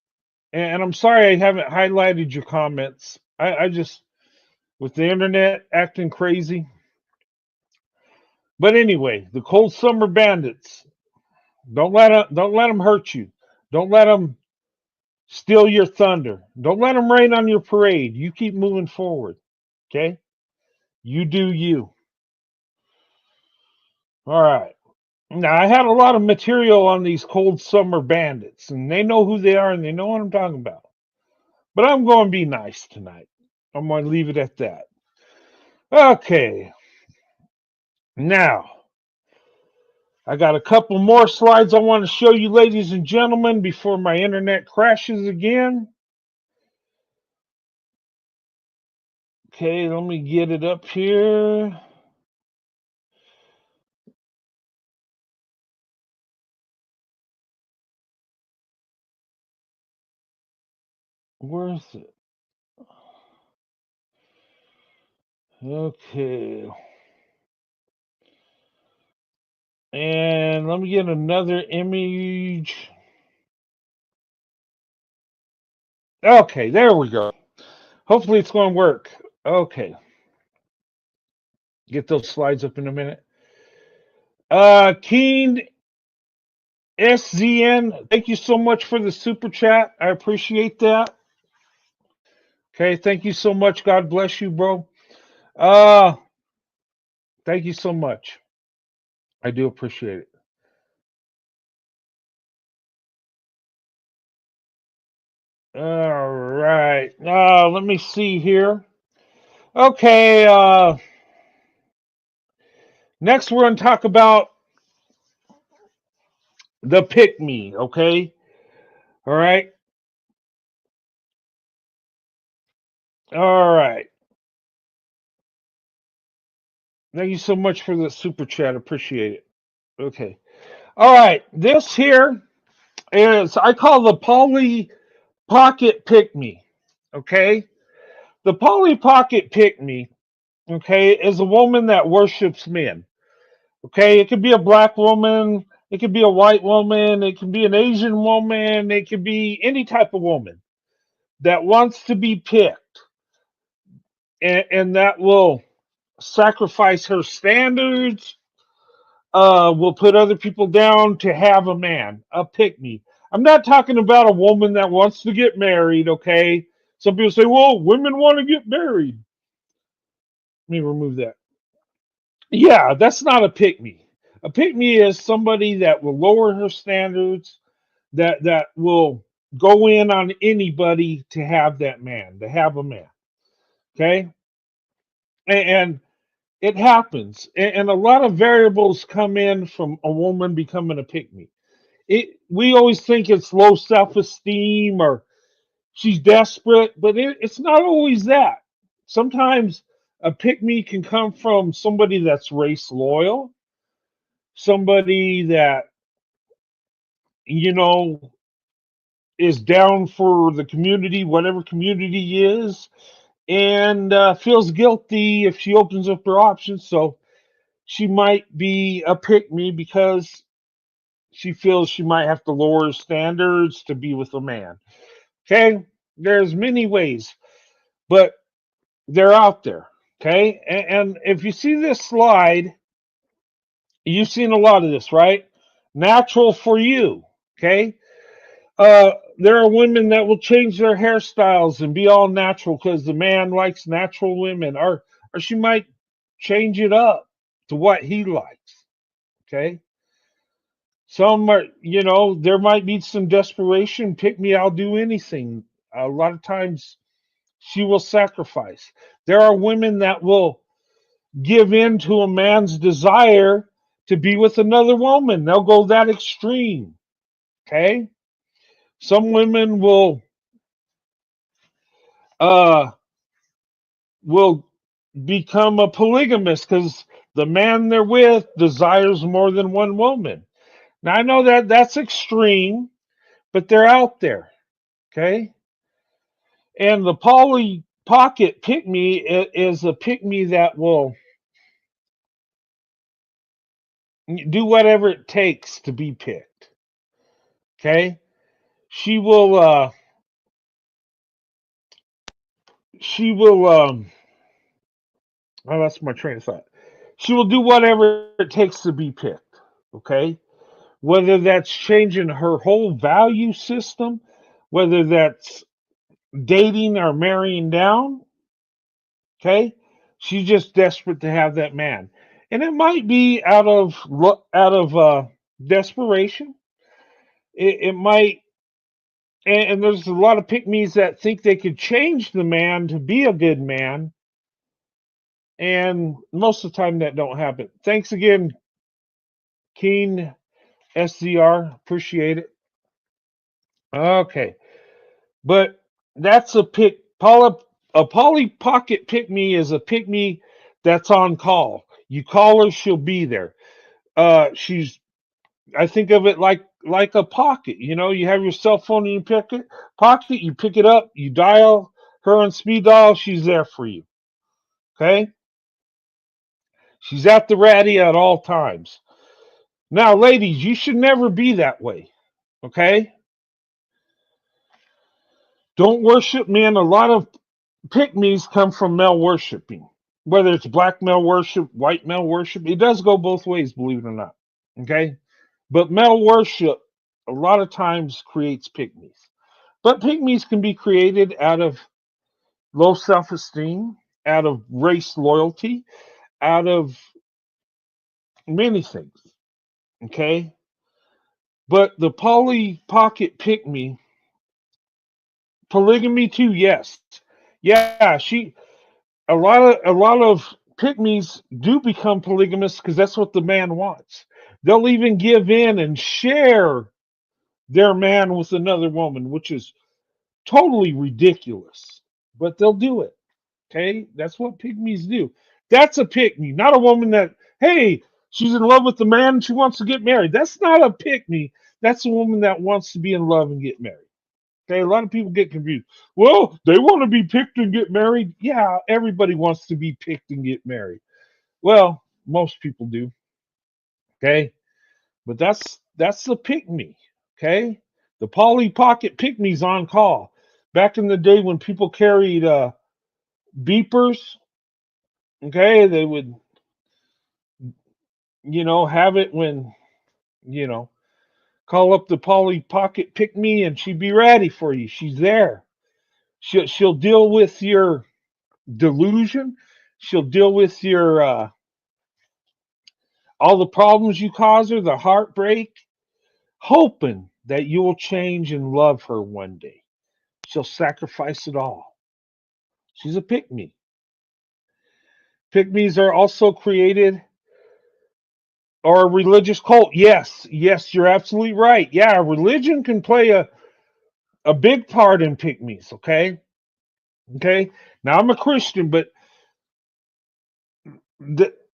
And I'm sorry I haven't highlighted your comments. I just, with the internet acting crazy. But anyway, the Cold Summer Bandits, don't let them hurt you. Don't let them steal your thunder. Don't let them rain on your parade. You keep moving forward. Okay? You do you. All right. Now, I had a lot of material on these Cold Summer Bandits, and they know who they are and they know what I'm talking about. But I'm going to be nice tonight. I'm going to leave it at that. Okay. Now, I got a couple more slides I want to show you, ladies and gentlemen, before my internet crashes again. Okay, let me get it up here. Where's it? Okay. And let me get another image. Okay, there we go. Hopefully it's going to work. Okay. Get those slides up in a minute. Keen SZN, thank you so much for the super chat. I appreciate that. Okay, thank you so much. God bless you, bro. Uh, thank you so much. I do appreciate it. All right. Let me see here. Okay, next we're going to talk about the pick me, okay? All right. All right. Thank you so much for the super chat. Appreciate it. Okay. All right. This here is, I call the Polly Pocket Pick Me. Okay. The Polly Pocket Pick Me, okay, is a woman that worships men. Okay. It could be a black woman. It could be a white woman. It could be an Asian woman. It could be any type of woman that wants to be picked, and that will sacrifice her standards, will put other people down to have a man, a pick me. I'm not talking about a woman that wants to get married, okay? Some people say, well, women want to get married. Let me remove that. Yeah, that's not a pick me. A pick me is somebody that will lower her standards, that will go in on anybody to have that man, to have a man. Okay? And it happens. And a lot of variables come in from a woman becoming a pick me. We always think it's low self-esteem or she's desperate, but it's not always that. Sometimes a pick me can come from somebody that's race loyal, somebody that you know is down for the community, whatever community is, and feels guilty if she opens up her options. So she might be a pick me because she feels she might have to lower her standards to be with a man. Okay, there's many ways, but they're out there. Okay, and if you see this slide, you've seen a lot of this, right? Natural for you. Okay, there are women that will change their hairstyles and be all natural because the man likes natural women, or she might change it up to what he likes. Okay, some are, there might be some desperation. Pick me, I'll do anything. A lot of times she will sacrifice. There are women that will give in to a man's desire to be with another woman. They'll go that extreme. Okay. Some women uh will become a polygamist because the man they're with desires more than one woman. Now I know that that's extreme, but they're out there. Okay. And the poly pocket pick me is a pick me that will do whatever it takes to be picked. Okay. She will she will oh, that's my train of thought. She will do whatever it takes to be picked. Okay. Whether that's changing her whole value system, whether that's dating or marrying down, okay? She's just desperate to have that man. And it might be out of desperation. It might, and there's a lot of pick-me's that think they could change the man to be a good man, and most of the time that don't happen. Thanks again, Keen SZR. Appreciate it. Okay. But that's a pick. A Polly Pocket pick me is a pick me that's on call. You call her, she'll be there. She's. I think of it like a pocket. You have your cell phone in your pocket. You pick it up. You dial her on speed dial. She's there for you. Okay. She's at the ready at all times. Now, ladies, you should never be that way. Okay? Don't worship men. A lot of pick-me's come from male worshiping. Whether it's black male worship, white male worship, it does go both ways, believe it or not. Okay? But male worship a lot of times creates pick-me's. But pick-me's can be created out of low self-esteem, out of race loyalty, out of many things. Okay? But the Polly Pocket pick-me, polygamy too, yes. Yeah, a lot of pick-me's do become polygamous because that's what the man wants. They'll even give in and share their man with another woman, which is totally ridiculous. But they'll do it. Okay, that's what pygmies do. That's a pygmy, not a woman that, hey, she's in love with the man and she wants to get married. That's not a pygmy. That's a woman that wants to be in love and get married. Okay, a lot of people get confused. Well, they want to be picked and get married. Yeah, everybody wants to be picked and get married. Well, most people do. Okay, but that's the pygmy. Okay, the Polly Pocket pygmy's on call. Back in the day when people carried beepers, okay, they would have it when, you know, call up the Polly Pocket Pick Me and she'd be ready for you. She's there. She'll deal with your delusion. She'll deal with your all the problems you cause her, the heartbreak, hoping that you will change and love her one day. She'll sacrifice it all. She's a pick me. Pick me's are also created or a religious cult. Yes, yes, you're absolutely right. Yeah, religion can play a big part in pick me's, okay? Okay. Now I'm a Christian, but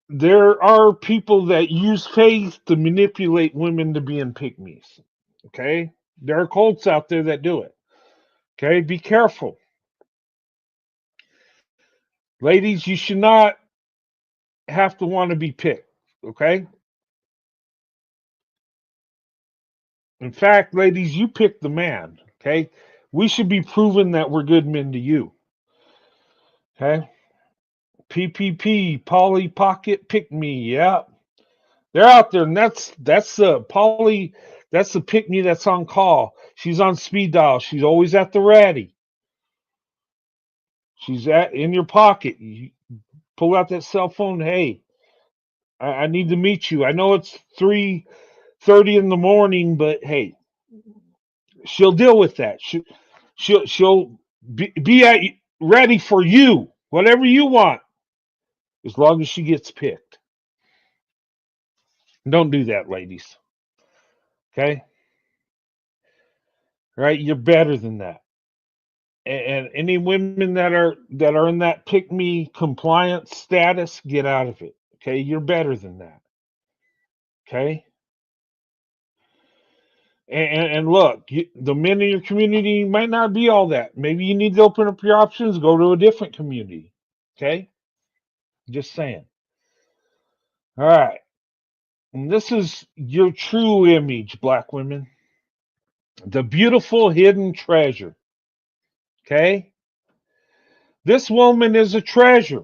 there are people that use faith to manipulate women to be in pygmies. Okay. There are cults out there that do it. Okay. Be careful. Ladies, you should not have to want to be picked. Okay. In fact, ladies, you pick the man. Okay. We should be proving that we're good men to you. Okay. PPP, Polly Pocket Pick Me. Yeah. They're out there, and that's the Polly. That's the pick me that's on call. She's on speed dial. She's always at the ready. She's at in your pocket. You pull out that cell phone. Hey, I need to meet you. I know it's 3:30 in the morning, but hey, she'll deal with that. She'll be ready for you, whatever you want, as long as she gets picked. Don't do that, ladies. Okay, all right? You're better than that. And any women that are in that pick me compliance status, get out of it. Okay, you're better than that. Okay, and look, the men in your community might not be all that. Maybe you need to open up your options, go to a different community. Okay, just saying. All right, and this is your true image, black women, the beautiful hidden treasure. Okay, this woman is a treasure.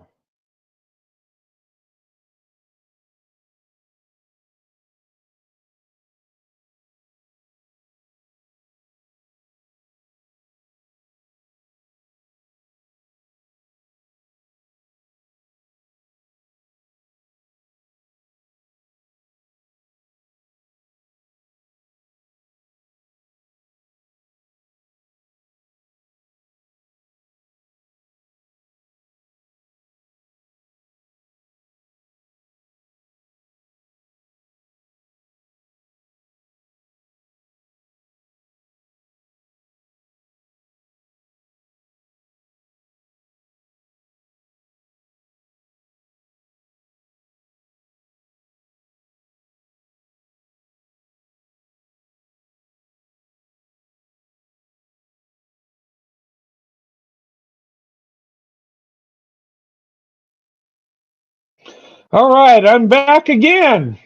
All right, I'm back again.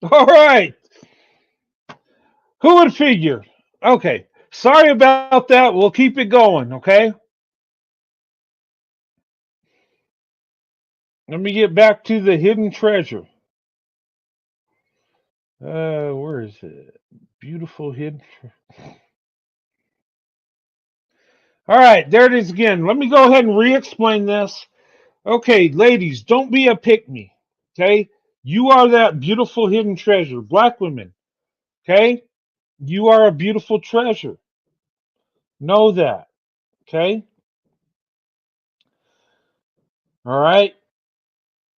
All right. Who would figure? Okay. Sorry about that. We'll keep it going, okay? Let me get back to the hidden treasure. Where is it? Beautiful hidden. All right, there it is again. Let me go ahead and re-explain this. Okay, ladies, don't be a pick me. Okay? You are that beautiful hidden treasure. Black women, okay? You are a beautiful treasure. Know that. Okay? All right?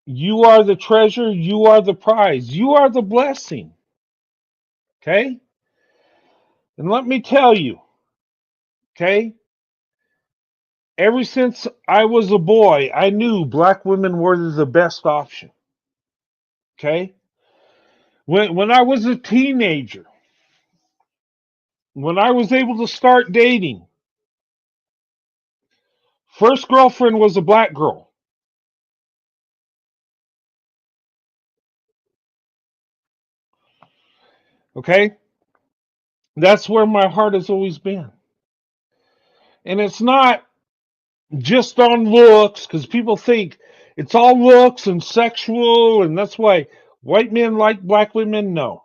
You are the treasure. You are the prize. You are the blessing. Okay? And let me tell you, okay? Ever since I was a boy, I knew black women were the best option. Okay? When I was a teenager, when I was able to start dating, first girlfriend was a black girl. Okay? That's where my heart has always been. And it's not just on looks, because people think it's all looks and sexual, and that's why white men like black women. No.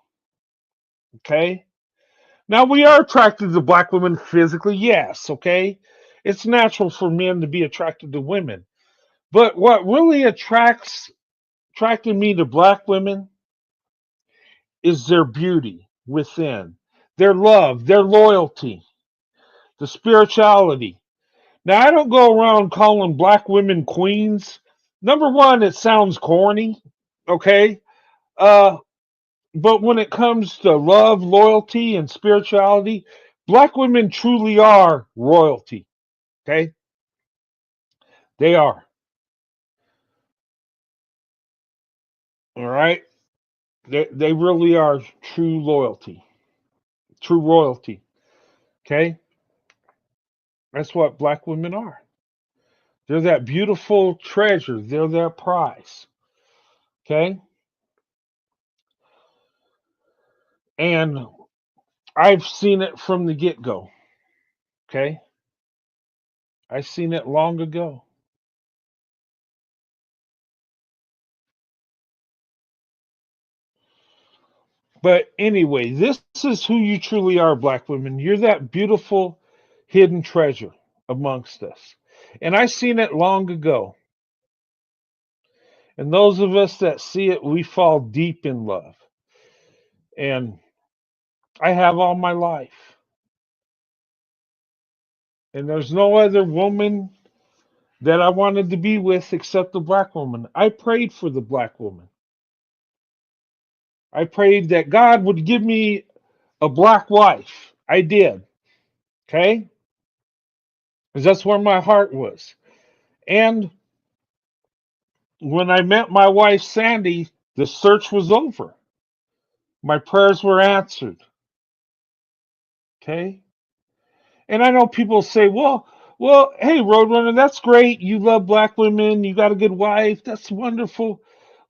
Okay? Now, we are attracted to black women physically, yes, okay? It's natural for men to be attracted to women. But what really attracted me to black women is their beauty within, their love, their loyalty, the spirituality. Now, I don't go around calling black women queens. Number one, it sounds corny, okay? Uh, but when it comes to love, loyalty, and spirituality, black women truly are royalty, okay? They are. All right? They really are true loyalty, true royalty, okay? That's what black women are. They're that beautiful treasure, they're that prize, okay? And I've seen it from the get go, okay? I seen it long ago. But anyway, this is who you truly are, black women. You're that beautiful hidden treasure amongst us. And I seen it long ago. And those of us that see it, we fall deep in love. And I have all my life. And there's no other woman that I wanted to be with except the black woman. I prayed for the black woman. I prayed that God would give me a black wife. I did. Okay? Because that's where my heart was. And when I met my wife, Sandy, the search was over. My prayers were answered. Okay? And I know people say, well, hey, Roadrunner, that's great. You love black women. You got a good wife. That's wonderful.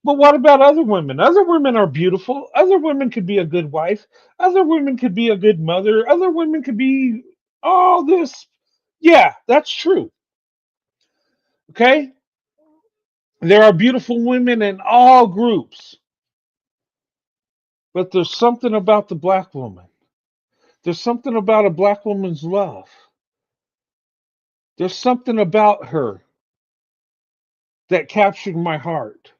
But what about other women? Other women are beautiful. Other women could be a good wife. Other women could be a good mother. Other women could be all this. Yeah, that's true. Okay? There are beautiful women in all groups. But there's something about the black woman. There's something about a black woman's love. There's something about her that captured my heart.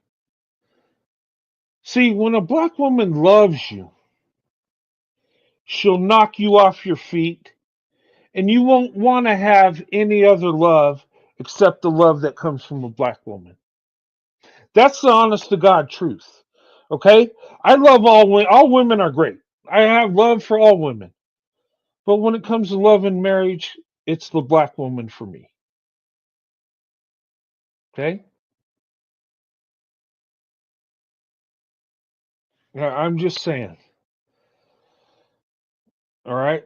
See, when a black woman loves you, she'll knock you off your feet, and you won't want to have any other love except the love that comes from a black woman. That's the honest to God truth. Okay? I love all women. All women are great. I have love for all women. But when it comes to love and marriage, it's the black woman for me. Okay? I'm just saying. All right?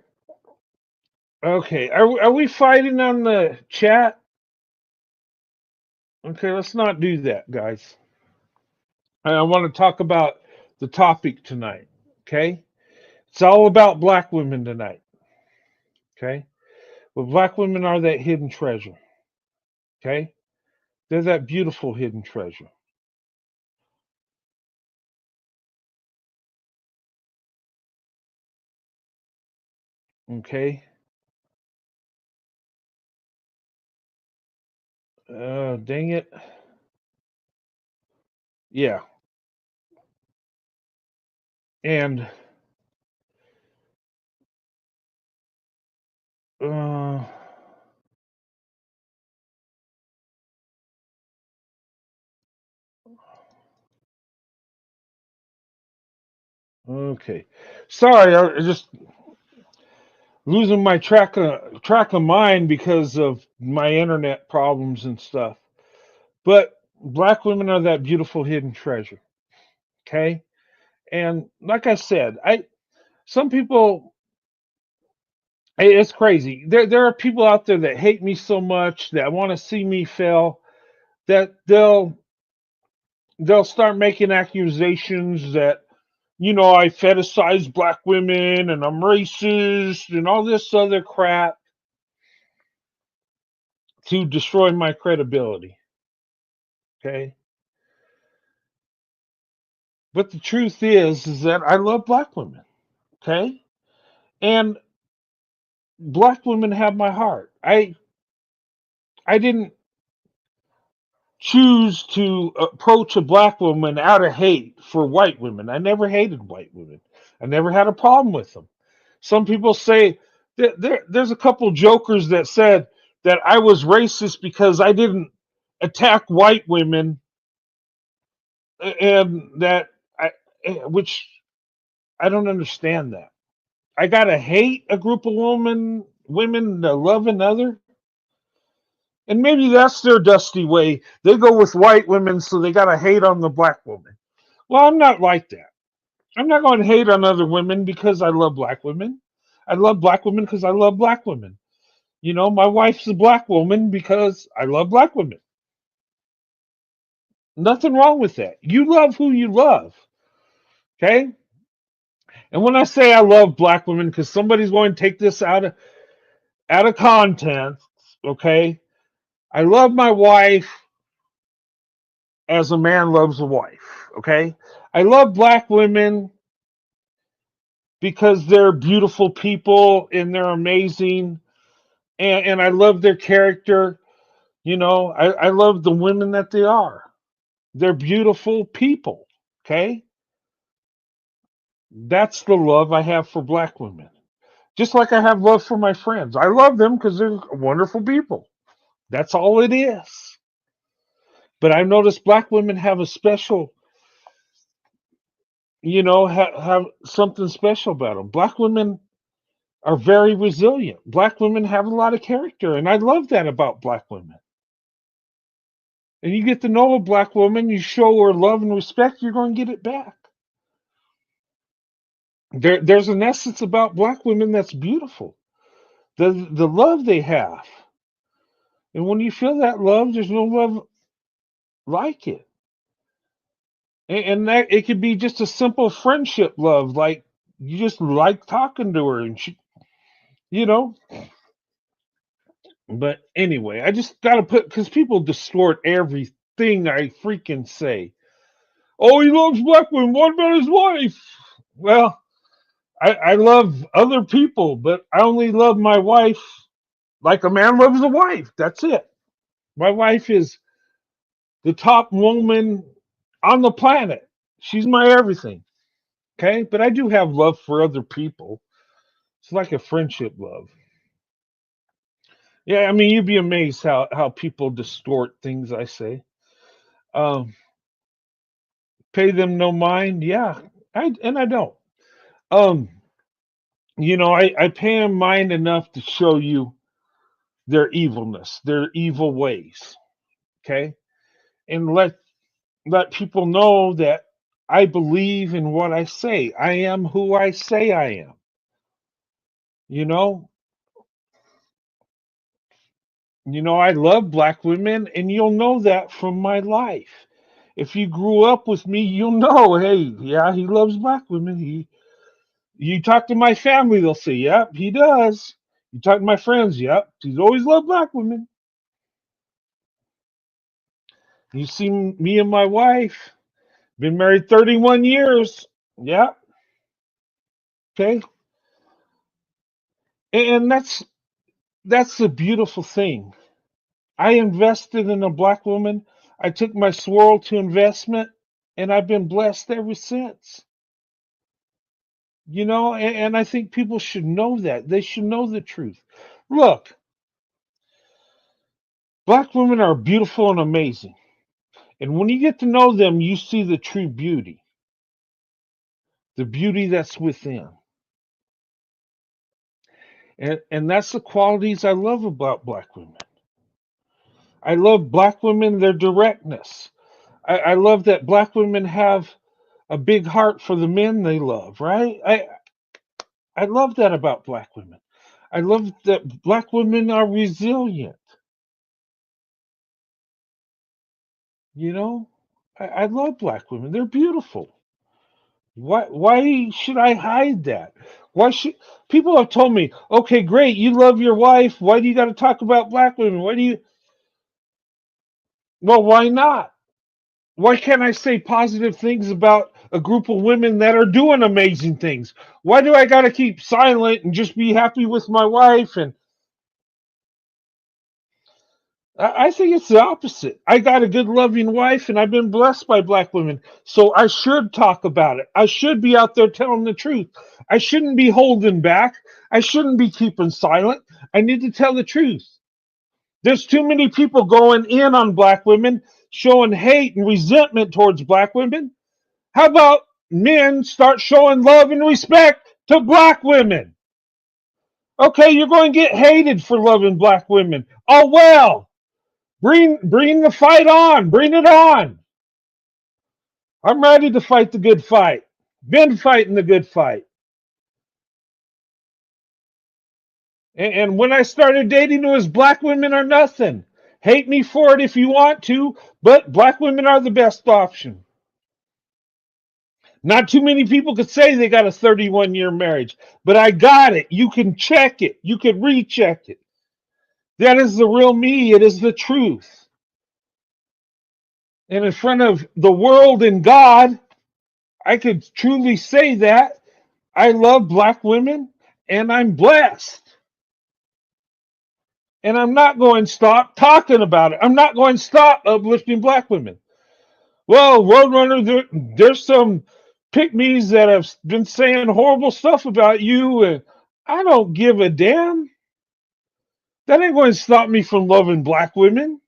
Okay. Are we fighting on the chat? Okay, let's not do that, guys. I want to talk about the topic tonight. Okay, it's all about black women tonight. Okay, but black women are that hidden treasure. Okay, they're that beautiful hidden treasure. Okay, dang it. Yeah, and uh, okay. Sorry, I just losing my track of mind because of my internet problems and stuff. But black women are that beautiful hidden treasure. Okay, and like I said, I some people it's crazy. There are people out there that hate me so much that want to see me fail that they'll start making accusations that I fetishize black women and I'm racist and all this other crap to destroy my credibility. Okay. But the truth is that I love black women. Okay. And black women have my heart. I didn't choose to approach a black woman out of hate for white women. I never hated white women. I never had a problem with them. Some people say that there's a couple jokers that said that I was racist because I didn't attack white women and that which I don't understand that. I gotta hate a group of women to love another. And maybe that's their dusty way. They go with white women, so they gotta hate on the black woman. Well, I'm not like that. I'm not going to hate on other women because I love black women. I love black women because I love black women. My wife's a black woman because I love black women. Nothing wrong with that. You love who you love. Okay? And when I say I love black women, because somebody's going to take this out of context, okay? I love my wife as a man loves a wife. Okay? I love black women because they're beautiful people and they're amazing and I love their character. I love the women that they are. They're beautiful people. Okay? That's the love I have for black women. Just like I have love for my friends. I love them because they're wonderful people. That's all it is. But I've noticed black women have a special, have something special about them. Black women are very resilient. Black women have a lot of character, and I love that about black women. And you get to know a black woman, you show her love and respect, you're going to get it back. There's an essence about black women that's beautiful. The love they have, and when you feel that love, there's no love like it. And that it could be just a simple friendship love, like you just like talking to her, and she, you know. But anyway, I just gotta put because people distort everything I freaking say. Oh, he loves black women. What about his wife? Well, I love other people, but I only love my wife like a man loves a wife. That's it. My wife is the top woman on the planet. She's my everything. Okay, but I do have love for other people. It's like a friendship love. Yeah, I mean, you'd be amazed how people distort things I say. Um, pay them no mind. Yeah, I don't. Um, I pay them mind enough to show you their evilness, their evil ways. Okay, and let people know that I believe in what I say. I am who I say I am. You know, I love black women, and you'll know that from my life. If you grew up with me, you'll know, hey, yeah, he loves black women. You talk to my family, they'll say, yep, he does. You talk to my friends, yep, he's always loved black women. You see me and my wife, been married 31 years. Yep, okay. And that's a beautiful thing. I invested in a black woman. I took my Swirl to investment, and I've been blessed ever since. And I think people should know that. They should know the truth. Look, black women are beautiful and amazing. And when you get to know them, you see the true beauty, the beauty that's within. And that's the qualities I love about black women. I love black women, their directness. I love that black women have a big heart for the men they love, right? I love that about black women. I love that black women are resilient. You know, I love black women. They're beautiful. Why should I hide that? Why should people have told me, okay, great, you love your wife. Why do you got to talk about black women? Why do you? Well, why not? Why can't I say positive things about a group of women that are doing amazing things? Why do I got to keep silent and just be happy with my wife? And I think it's the opposite. I got a good, loving wife, and I've been blessed by black women. So I should talk about it. I should be out there telling the truth. I shouldn't be holding back. I shouldn't be keeping silent. I need to tell the truth. There's too many people going in on black women, showing hate and resentment towards black women. How about men start showing love and respect to black women? Okay, you're going to get hated for loving black women. Oh well. Bring the fight on. Bring it on. I'm ready to fight the good fight. Been fighting the good fight. And when I started dating, it was black women or nothing. Hate me for it if you want to, but black women are the best option. Not too many people could say they got a 31-year marriage, but I got it. You can check it. You can recheck it. That is the real me. It is the truth. And in front of the world and God, I could truly say that I love black women and I'm blessed. And I'm not going to stop talking about it. I'm not going to stop uplifting black women. Well, Roadrunner, there's some pick-me's that have been saying horrible stuff about you, and I don't give a damn. That ain't going to stop me from loving black women.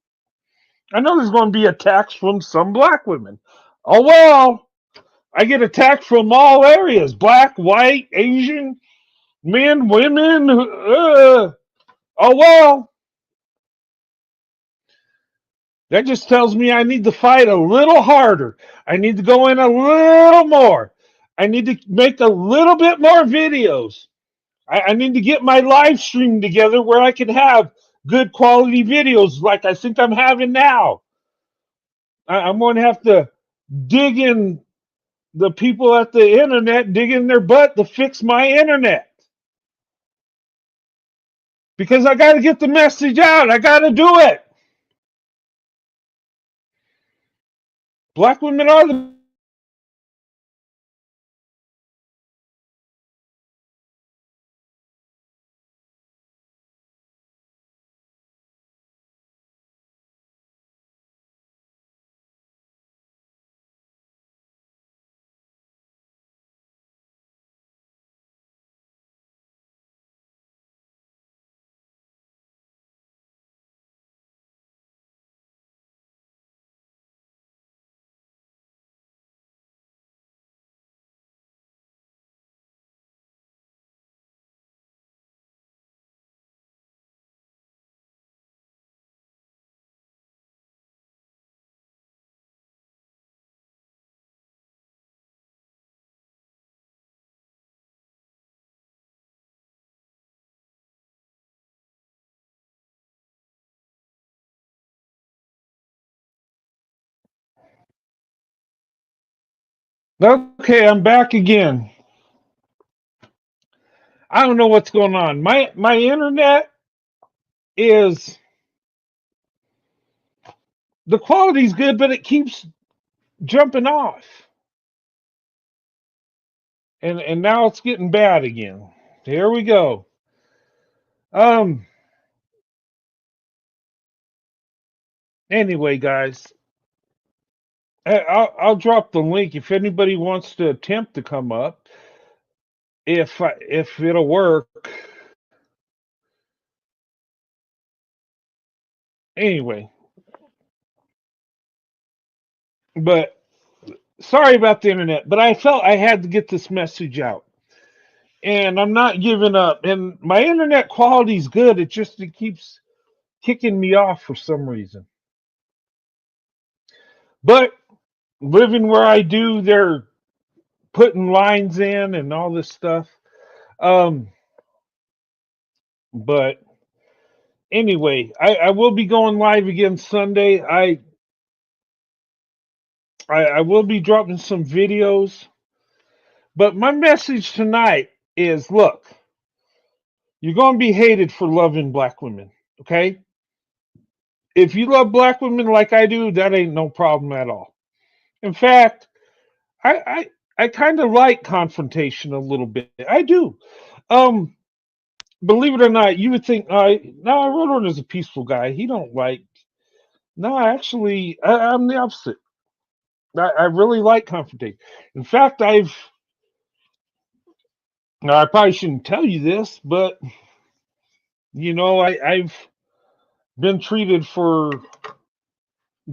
I know there's going to be attacks from some black women. Oh, well, I get attacked from all areas black, white, Asian, men, women. Oh, well, that just tells me I need to fight a little harder. I need to go in a little more. I need to make a little bit more videos. I need to get my live stream together where I can have good quality videos like I think I'm having now. I'm going to have to dig in the people at the internet, dig in their butt to fix my internet. Because I got to get the message out. I got to do it. Black women are the Okay, I'm back again. I don't know what's going on. My internet is the quality's good, but it keeps jumping off. And now it's getting bad again. Here we go. Um anyway, guys, I'll drop the link if anybody wants to attempt to come up. If it'll work. Anyway, but sorry about the internet, but I felt I had to get this message out. And I'm not giving up. And my internet quality is good. It keeps kicking me off for some reason. But living where I do, they're putting lines in and all this stuff. Um, but anyway, I will be going live again Sunday. I will be dropping some videos. But my message tonight is look, you're going to be hated for loving black women. Okay? If you love black women like I do, that ain't no problem at all. In fact, I kind of like confrontation a little bit. I do. Um, believe it or not, you would think, no, Roadrunner is a peaceful guy. He don't like. No, actually, I'm the opposite. I really like confrontation. In fact, now I probably shouldn't tell you this, but I've been treated for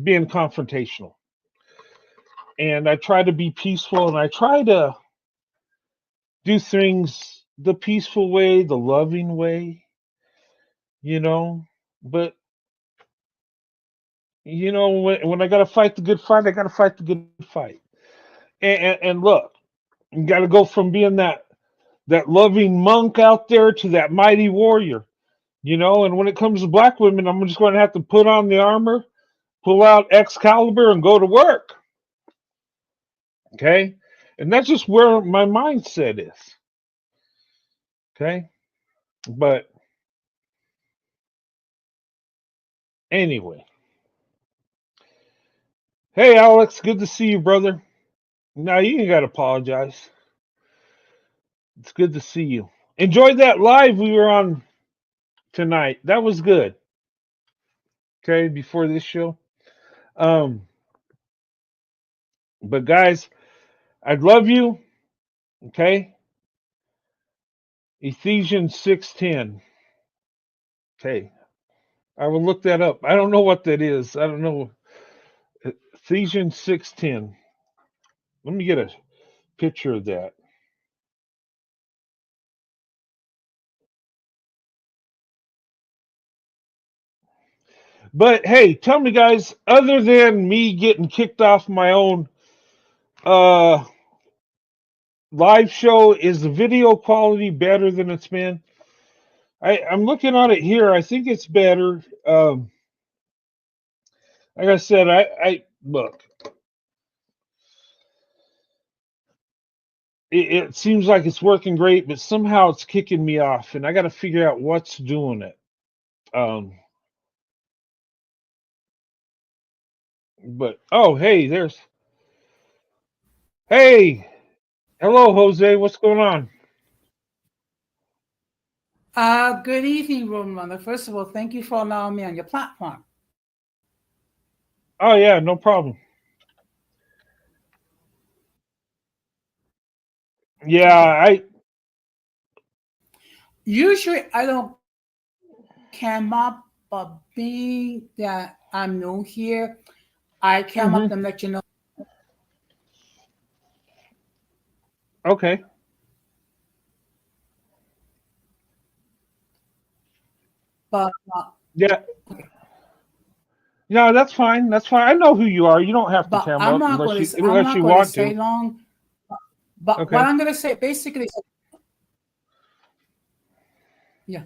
being confrontational, and I try to be peaceful, and I try to do things the peaceful way, the loving way, you know. But when I got to fight the good fight, I got to fight the good fight. And look, you got to go from being that loving monk out there to that mighty warrior. And when it comes to black women, I'm just going to have to put on the armor, pull out Excalibur, and go to work. Okay, and that's just where my mindset is. Okay, but anyway, hey Alex, good to see you, brother. Now you ain't got to apologize. It's good to see you. Enjoyed that live we were on tonight. That was good. Okay, before this show. Um, but guys, I'd love you. Okay, Ephesians 6:10. Okay, I will look that up. I don't know what that is. I don't know. Ephesians 6:10. Let me get a picture of that. But hey, tell me, guys. Other than me getting kicked off my own uh live show, is the video quality better than it's been? I'm looking on it here. I think it's better. Like I said, I look. It seems like it's working great, but somehow it's kicking me off, and I got to figure out what's doing it. Um, but oh, hey, hey, hello, Jose. What's going on? Good evening, Roadrunner. First of all, thank you for allowing me on your platform. Oh yeah, no problem. Yeah, I. Usually, I don't come up, but being that I'm new here, I come up Hmm. and let you know. Okay. But Yeah. No, that's fine. That's fine. I know who you are. You don't have to but come I'm up not going to. I'm unless not you going to want say to. long. But what Okay. I'm going to say, basically, yeah,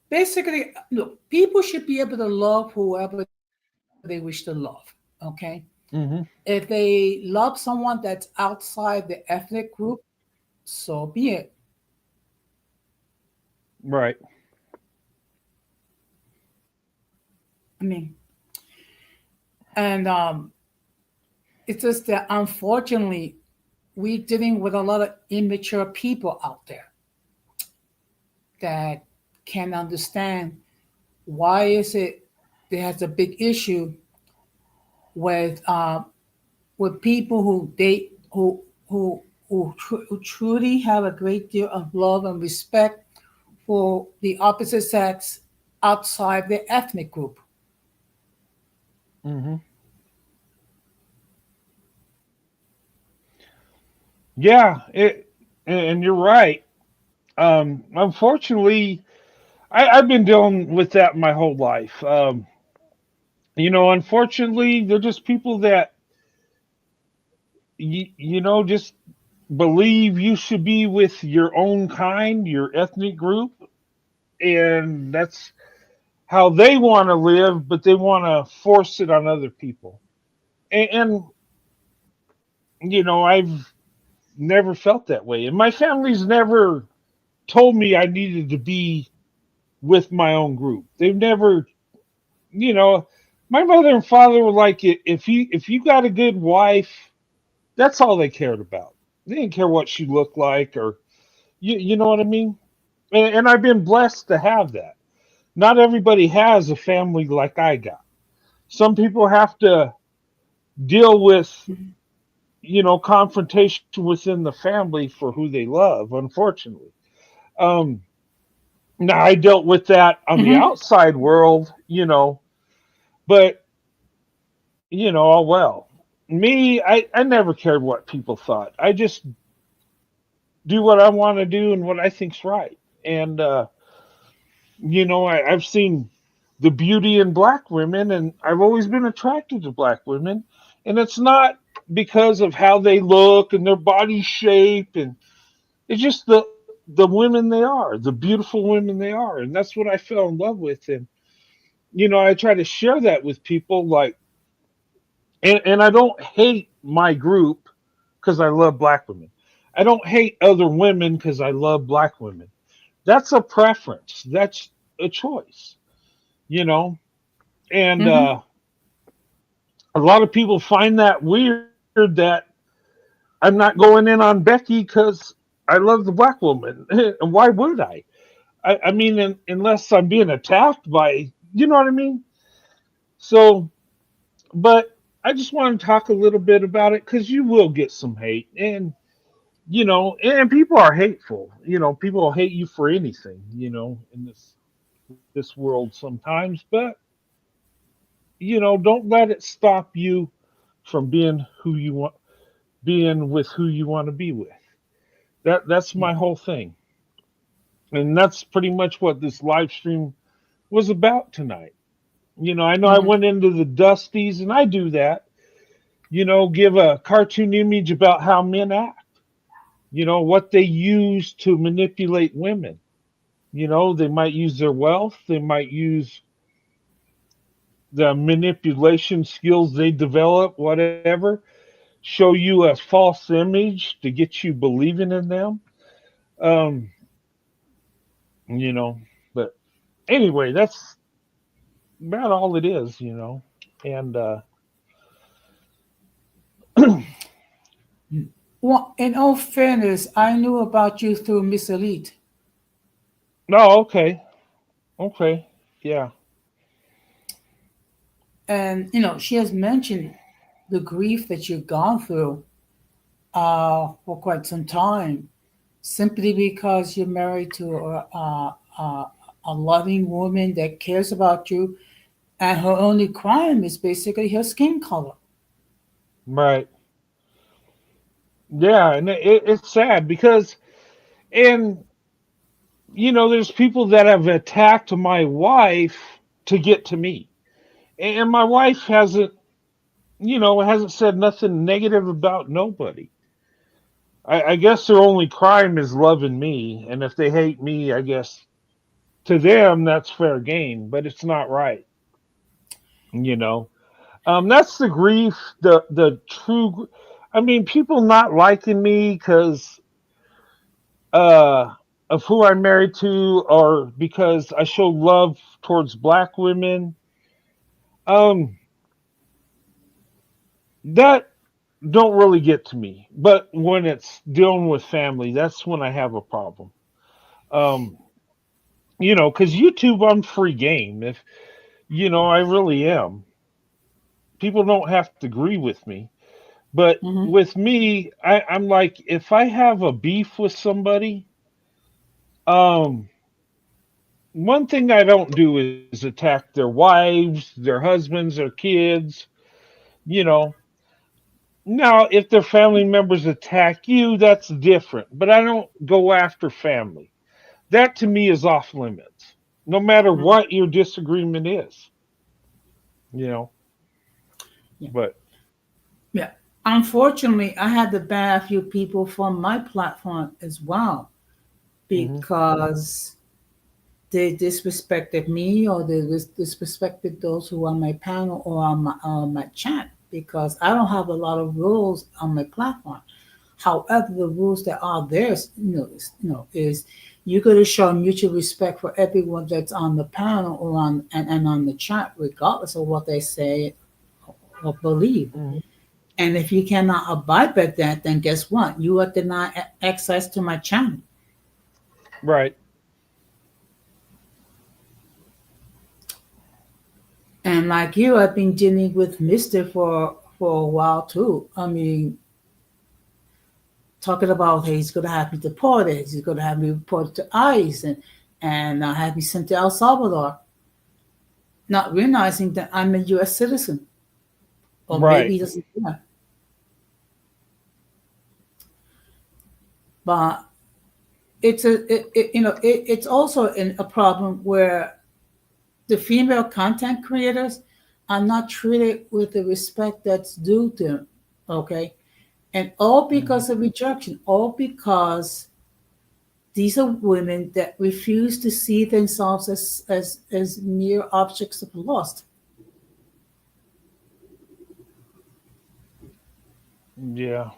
basically, look, people should be able to love whoever they wish to love. Okay. Hmm. If they love someone that's outside the ethnic group, so be it. Right. I mean, and it's just that unfortunately, we're dealing with a lot of immature people out there that can't understand why is it there's a big issue with people who date who truly have a great deal of love and respect for the opposite sex outside the ethnic group. Hmm. Yeah. And you're right. Unfortunately, I've been dealing with that my whole life. Unfortunately, they're just people that just believe you should be with your own kind, your ethnic group, and that's how they want to live, but they want to force it on other people. And I've never felt that way, and my family's never told me I needed to be with my own group. They've never, you know, my mother and father were like, if you got a good wife, that's all they cared about. They didn't care what she looked like, or you know what I mean. And I've been blessed to have that. Not everybody has a family like I got. Some people have to deal with confrontation within the family for who they love. Unfortunately, um, now I dealt with that on the Mm-hmm. outside world, but oh well. Me, I never cared what people thought. I just do what I want to do and what I think's right. And I've seen the beauty in black women, and I've always been attracted to black women. And it's not because of how they look and their body shape, and it's just the women they are, the beautiful women they are, and that's what I fell in love with. And I try to share that with people, like, and I don't hate my group because I love black women. I don't hate other women because I love black women. That's a preference. That's a choice, you know. And Mm-hmm. a lot of people find that weird that I'm not going in on Becky because I love the black woman. And why would I? I mean, unless I'm being attacked by, you know what I mean? So, but I just want to talk a little bit about it because you will get some hate. And people are hateful. People will hate you for anything, in this world sometimes. But, don't let it stop you from being with who you want to be with. That's my whole thing. And that's pretty much what this live stream was about tonight. I know I Mm-hmm. went into the dusties, and I do that. Give a cartoon image about how men act. What they use to manipulate women. They might use their wealth. They might use the manipulation skills they develop, whatever. Show you a false image to get you believing in them. Um, but anyway, that's about all it is. And Well, in all fairness, I knew about you through Miss Elite, no, okay, okay, yeah, and she has mentioned the grief that you've gone through for quite some time, simply because you're married to a loving woman that cares about you, and her only crime is basically her skin color. right, yeah, and it's sad because, and there's people that have attacked my wife to get to me, and my wife hasn't said nothing negative about nobody. I guess their only crime is loving me, and if they hate me, I guess to them that's fair game, but it's not right, you know. That's the grief, the true. I mean, people not liking me because uh, of who I'm married to, or because I show love towards black women. Um, that don't really get to me. But when it's dealing with family, that's when I have a problem. Um, because YouTube, I'm free game. If I really am. People don't have to agree with me. But Hmm. with me, I'm like, if I have a beef with somebody, um, one thing I don't do is attack their wives, their husbands, their kids. You know, now if their family members attack you, that's different. But I don't go after family. That to me is off limits, no matter Hmm. what your disagreement is. You know, Yeah. but Yeah. Unfortunately, I had to ban a few people from my platform as well hmm because they disrespected me or they disrespected those who are on my panel or on my chat because I don't have a lot of rules on my platform. However, the rules that are there, is you got to show mutual respect for everyone that's on the panel or and on the chat, regardless of what they say or believe. hmm And if you cannot abide by that, then guess what? You are denied access to my channel. right, And like you, I've been dealing with Mister for a while too. I mean, talking about hey, he's gonna have me deported. He's gonna have me reported to ICE and have me sent to El Salvador, not realizing that I'm a U.S. citizen, or maybe right, he doesn't. Yeah. But it's also a problem where the female content creators are not treated with the respect that's due to them. Okay, and all hmm because of rejection, all because these are women that refuse to see themselves as mere objects of lust. yeah,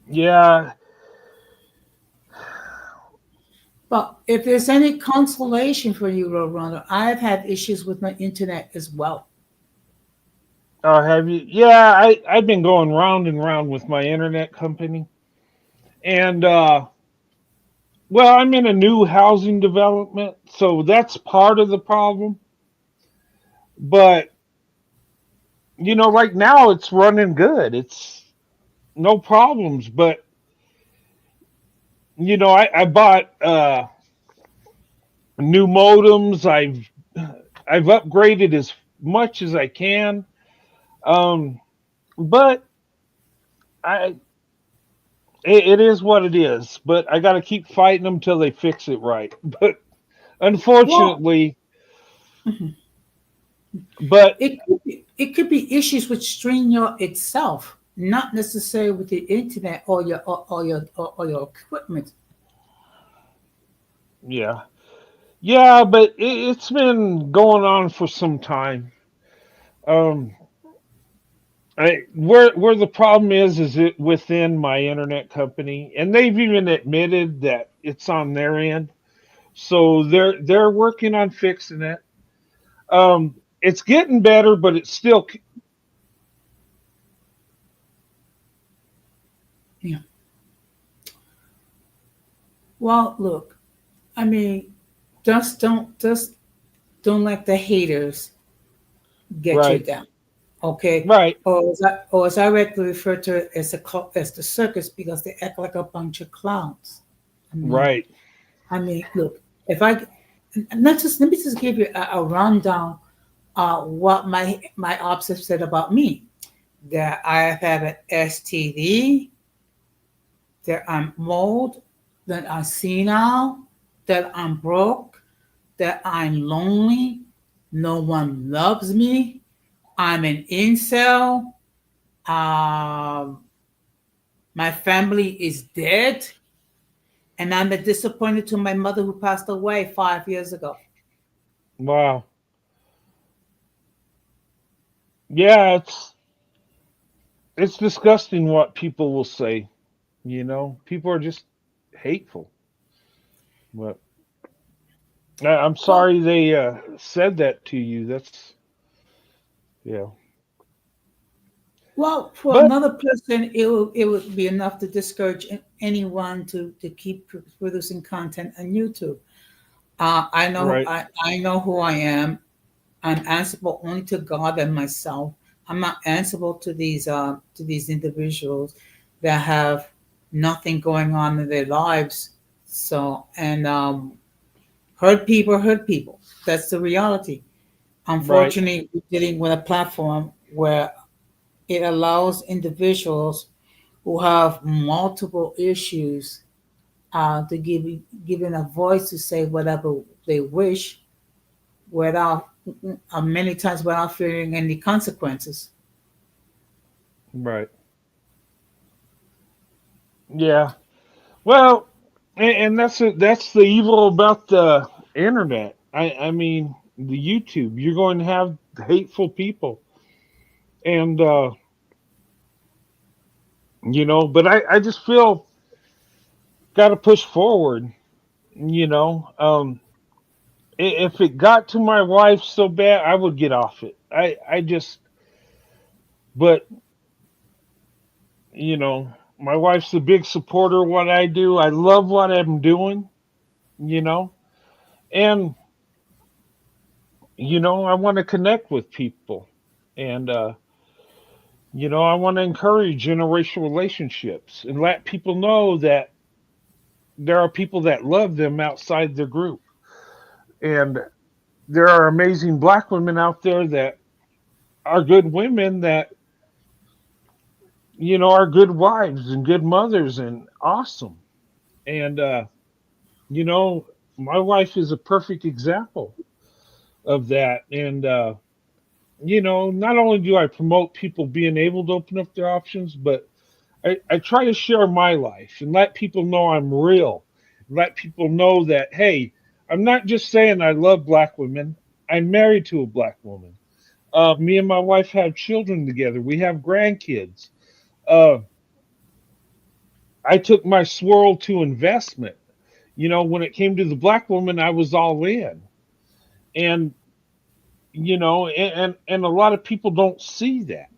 yeah. But if there's any consolation for you, Roadrunner, I've had issues with my internet as well. Have you? Yeah, I've been going round and round with my internet company, and well, I'm in a new housing development, so that's part of the problem. But right now it's running good. It's no problems. But I bought new modems. I've upgraded as much as I can. Um, but I it is what it is. But I got to keep fighting them till they fix it right. But Well, unfortunately, but it could be issues with StreamYard itself, not necessarily with the internet or your equipment. yeah, yeah, but it's been going on for some time. Um, where the problem is it within my internet company, and they've even admitted that it's on their end. So they're working on fixing it. It's getting better, but it's still Yeah. Well, look, I mean, just don't let the haters get you right, down. Okay. right, Or as I like to refer to it as the circus because they act like a bunch of clowns. I mean, right. look, if I let me just give you a rundown what my ops have said about me. That I have had an STD, that I'm mold, that I'm senile, that I'm broke, that I'm lonely, no one loves me, I'm an incel, um, my family is dead, and I'm disappointed to my mother who passed away 5 years ago. Wow. Yeah, it's disgusting what people will say. People are just hateful. But I'm Well, sorry they said that to you. That's yeah. well, for But another person, it would be enough to discourage anyone to keep producing content on YouTube. I know right, I know who I am. I'm answerable only to God and myself. I'm not answerable to these individuals that have nothing going on in their lives. So and hurt people. That's the reality. right, Unfortunately, we're dealing with a platform where it allows individuals who have multiple issues to given a voice to say whatever they wish without many times without fearing any consequences. right. Yeah. Well, and that's the evil about the internet. I mean the YouTube. You're going to have hateful people, and But I just feel got to push forward. If it got to my wife so bad, I would get off it. I just, but my wife's a big supporter of what I do. I love what I'm doing. You know, and I want to connect with people, and I want to encourage interracial relationships and let people know that there are people that love them outside their group, and there are amazing black women out there that are good women that are good wives and good mothers and awesome. And you know, my wife is a perfect example of that. And not only do I promote people being able to open up their options, but I try to share my life and let people know I'm real. Let people know that, hey, I'm not just saying I love black women. I'm married to a black woman. Me and my wife have children together. We have grandkids. Uh, I took my swirl to investment. When it came to the black woman, I was all in. And, and a lot of people don't see that.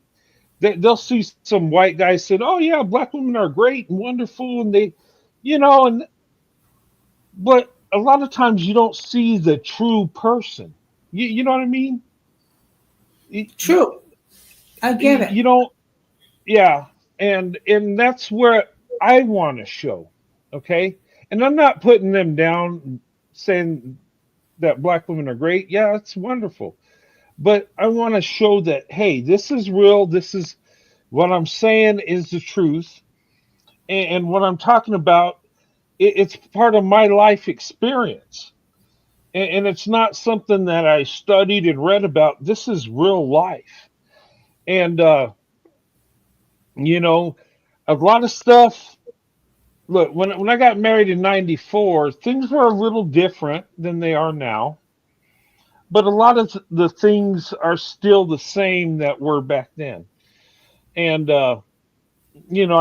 They'll see some white guy said, "Oh yeah, black women are great and wonderful," and and but a lot of times you don't see the true person. You know what I mean? You, True, I get it. you don't, yeah, and that's where I want to show, okay? And I'm not putting them down, saying that black women are great. Yeah, it's wonderful, but I want to show that hey, this is real. This is what I'm saying is the truth, and what I'm talking about, it's part of my life experience. And it's not something that I studied and read about. This is real life. And, you know, a lot of stuff. Look, when I got married in '94, things were a little different than they are now. But a lot of the things are still the same that were back then. And, I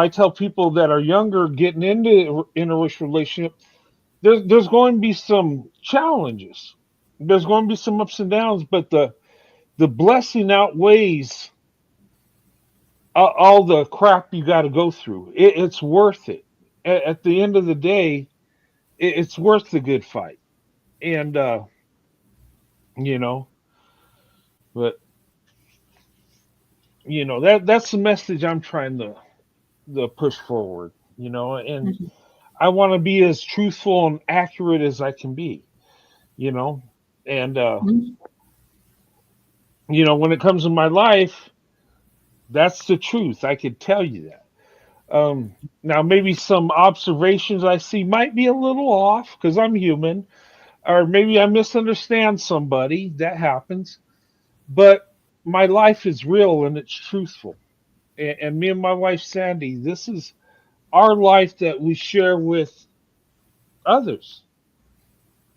tell people that are younger getting into interracial relationship, there's going to be some challenges. There's going to be some ups and downs, but the blessing outweighs all the crap you got to go through. It's worth it. At the end of the day, it's worth the good fight. And you know, but that's the message I'm trying to push forward. And Mhm. I want to be as truthful and accurate as I can be. You know, and Mhm. when it comes to my life, that's the truth. I could tell you that. Now, maybe some observations I see might be a little off because I'm human, or maybe I misunderstand somebody. That happens. But my life is real and it's truthful. And me and my wife, Sandy, this is our life that we share with others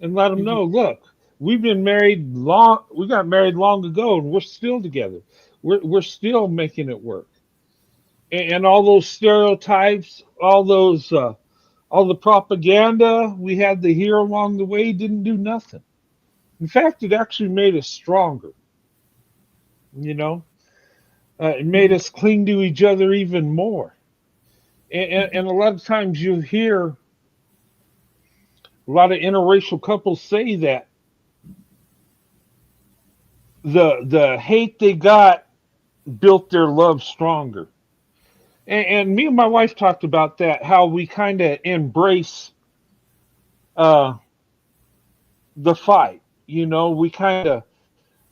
and let them Mhm. know look, We've been married long. We got married long ago, and we're still together. We're still making it work. And all those stereotypes, all the propaganda we had to hear along the way didn't do nothing. In fact, it actually made us stronger. You know, it made Mhm. us cling to each other even more. Mhm. And a lot of times you hear a lot of interracial couples say that the hate they got built their love stronger. And me and my wife talked about that, how we kind of embrace uh, the fight. We kind of,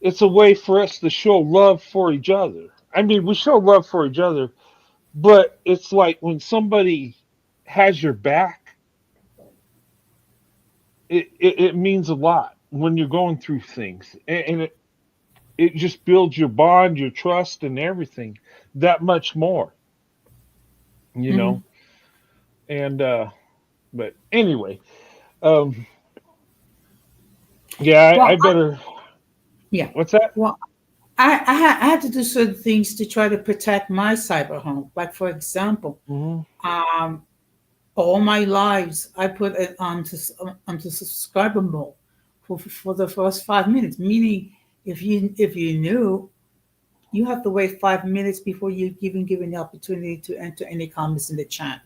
it's a way for us to show love for each other. I mean, we show love for each other, but it's like when somebody has your back, it means a lot when you're going through things. And it just builds your bond, your trust, and everything that much more, you know? Mhm. And, but anyway, um, yeah, I Well, better, yeah. what's that? Well, I had to do certain things to try to protect my cyber home. Like, for example, Hmm. um, all my lives I put it onto subscriber mode for the first 5 minutes. Meaning, if you knew, you have to wait 5 minutes before you even given the opportunity to enter any comments in the chat.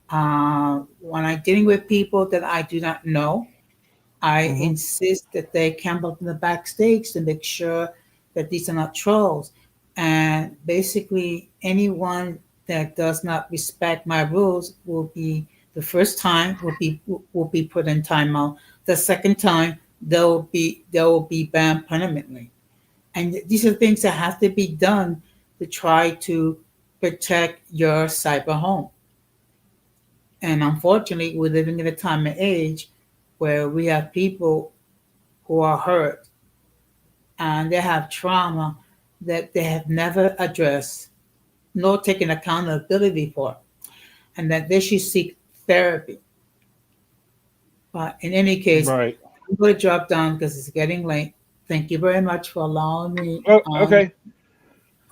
When I'm dealing with people that I do not know, I Hmm. insist that they camp up in the backstage to make sure that these are not trolls. And basically, anyone that does not respect my rules will be the first time will be put in timeout. The second time they will be banned permanently. And these are things that have to be done to try to protect your cyber home. And unfortunately, we're living in a time and age where we have people who are hurt and they have trauma that they have never addressed nor taken accountability for, and that they should seek therapy. But in any case, Right. I'm going to drop down because it's getting late. Thank you very much for allowing me Oh, on. okay.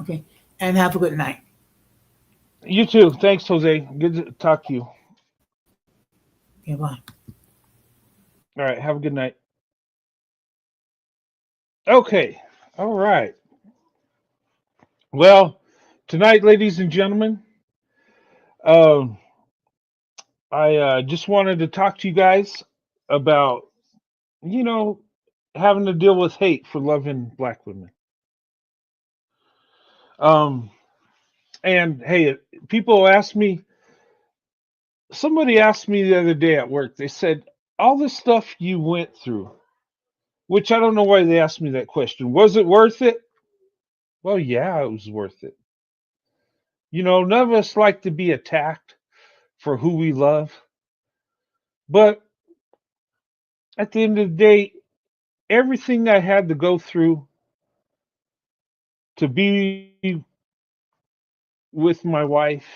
Okay, and have a good night. You too. Thanks, Jose. Good to talk to you. Goodbye. All right. Have a good night. Okay. All right. Well, tonight, ladies and gentlemen, um, I just wanted to talk to you guys about, you know, having to deal with hate for loving black women. Um, and hey, people ask me, somebody asked me the other day at work, they said, all the stuff you went through, which I don't know why they asked me that question. Was it worth it? Well, yeah, it was worth it. None of us like to be attacked for who we love. But at the end of the day, everything I had to go through to be with my wife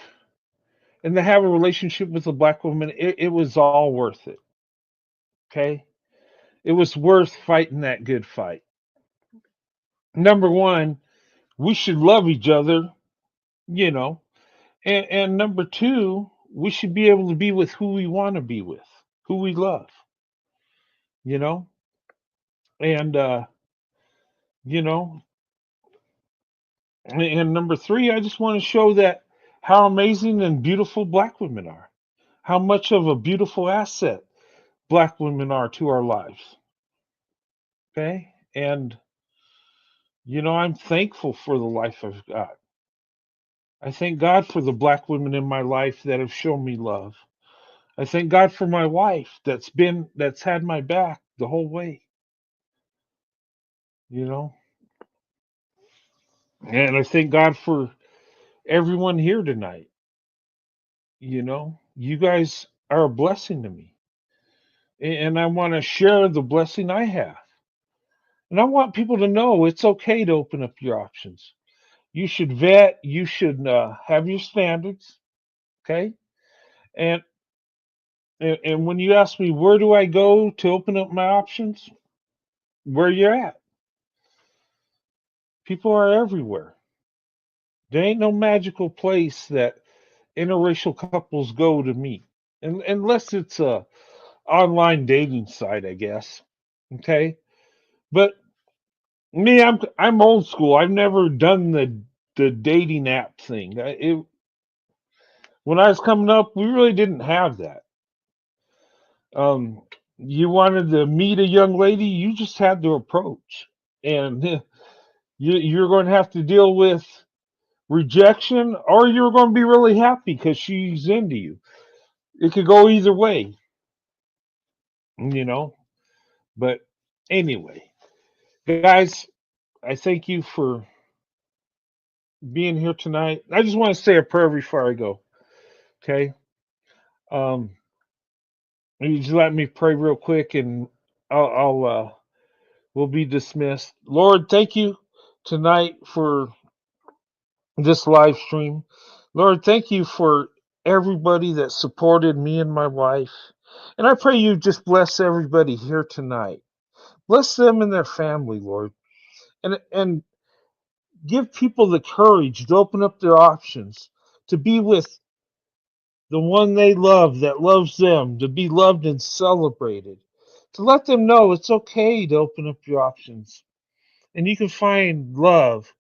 and to have a relationship with a black woman, it was all worth it. Okay. It was worth fighting that good fight. Number one, we should love each other, you know. And number two, we should be able to be with who we want to be with, who we love, you know. And you know, and number three, I just want to show that how amazing and beautiful black women are, how much of a beautiful asset black women are to our lives. Okay. And, I'm thankful for the life I've got. I thank God for the black women in my life that have shown me love. I thank God for my wife that's had my back the whole way, you know. And I thank God for everyone here tonight. You guys are a blessing to me. And I want to share the blessing I have. And I want people to know it's okay to open up your options. You should vet, you should have your standards, okay? And, and when you ask me where do I go to open up my options, where you're at. People are everywhere. There ain't no magical place that interracial couples go to meet, unless it's a online dating site, I guess. Okay, but me, I'm old school. I've never done the dating app thing. When I was coming up, we really didn't have that. Um, you wanted to meet a young lady, you just had to approach, and you're going to have to deal with rejection, or you're going to be really happy because she's into you. It could go either way, you know. But anyway, guys, I thank you for being here tonight. I just want to say a prayer before I go. Okay. Um, you just let me pray real quick, and I'll we'll be dismissed. Lord, thank you tonight for this live stream. Lord, thank you for everybody that supported me and my wife. And I pray you just bless everybody here tonight. Bless them and their family, Lord. And give people the courage to open up their options, to be with the one they love that loves them, to be loved and celebrated. To let them know it's okay to open up your options. And you can find love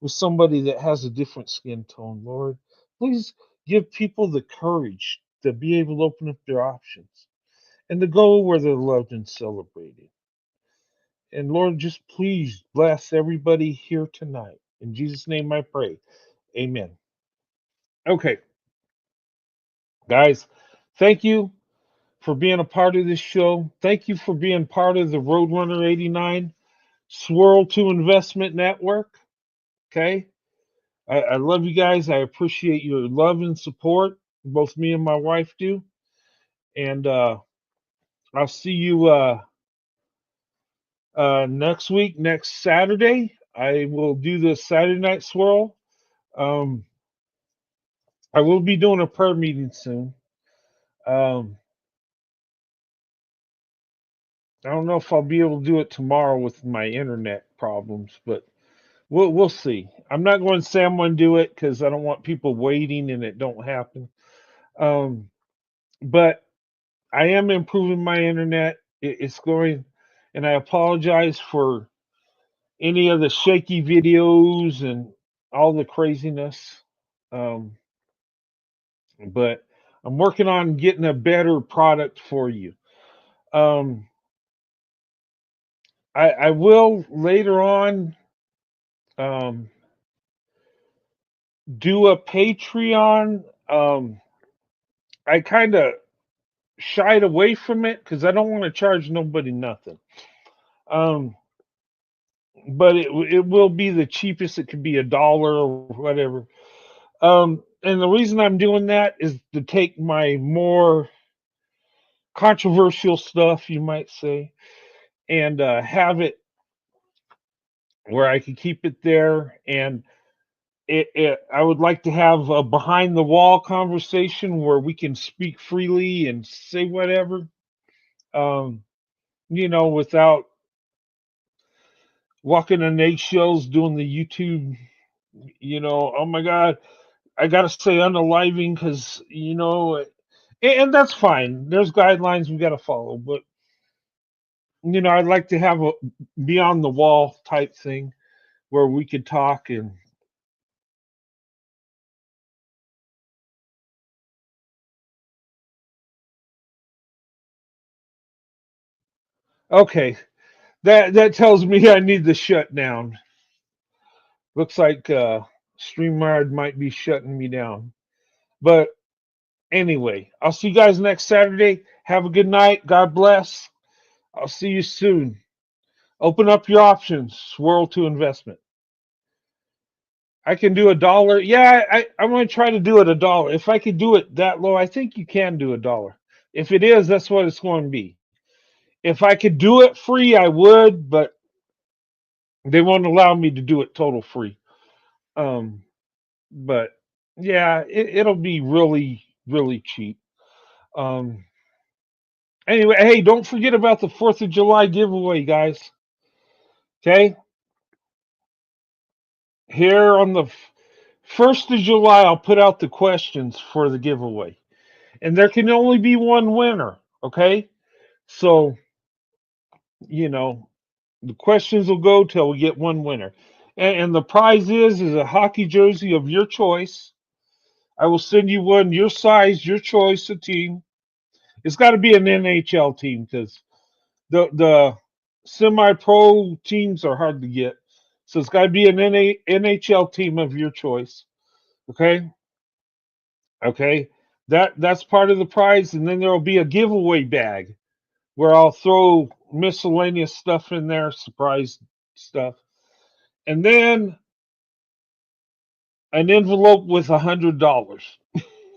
with somebody that has a different skin tone, Lord. Please give people the courage to be able to open up their options and to go where they're loved and celebrated. And Lord, just please bless everybody here tonight. In Jesus' name I pray. Amen. Okay, guys, thank you for being a part of this show. Thank you for being part of the Roadrunner 89 Swirl to Investment Network. Okay. I love you guys. I appreciate your love and support. Both me and my wife do. And I'll see you next week, next Saturday. I will do the Saturday night swirl. Um, I will be doing a prayer meeting soon. Um, I don't know if I'll be able to do it tomorrow with my internet problems, but we'll see. I'm not going to say I'm going to do it because I don't want people waiting and it don't happen. Um, but I am improving my internet. It's going, and I apologize for any of the shaky videos and all the craziness. Um, but I'm working on getting a better product for you. Um, I will later on um, do a Patreon. I kind of shied away from it because I don't want to charge nobody nothing. Um, but it will be the cheapest. It could be $1 or whatever. And the reason I'm doing that is to take my more controversial stuff, you might say, and have it where I can keep it there. And I would like to have a behind the wall conversation where we can speak freely and say whatever, um, without walking on eggshells doing the YouTube. Oh my God, I gotta say unaliving because and that's fine. There's guidelines we gotta follow, but I'd like to have a beyond the wall type thing where we could talk and okay. That tells me I need to shut down. Looks like StreamYard might be shutting me down. But anyway, I'll see you guys next Saturday. Have a good night. God bless. I'll see you soon. Open up your options. Swirl to investment. I can do $1. Yeah, I'm going to try to do it $1. If I could do it that low, I think you can do $1. If it is, that's what it's going to be. If I could do it free, I would, but they won't allow me to do it total free. Um, but yeah, it'll be really, really cheap. Um, anyway, hey, don't forget about the 4th of July giveaway, guys. Okay. Here on the 1st of July, I'll put out the questions for the giveaway. And there can only be one winner. Okay. So, you know, the questions will go till we get one winner. And the prize is a hockey jersey of your choice. I will send you one your size, your choice, a team. It's got to be an NHL team because the semi-pro teams are hard to get. So it's got to be an NHL team of your choice. Okay, okay. That's part of the prize, and then there will be a giveaway bag where I'll throw miscellaneous stuff in there, surprise stuff, and then an envelope with $100.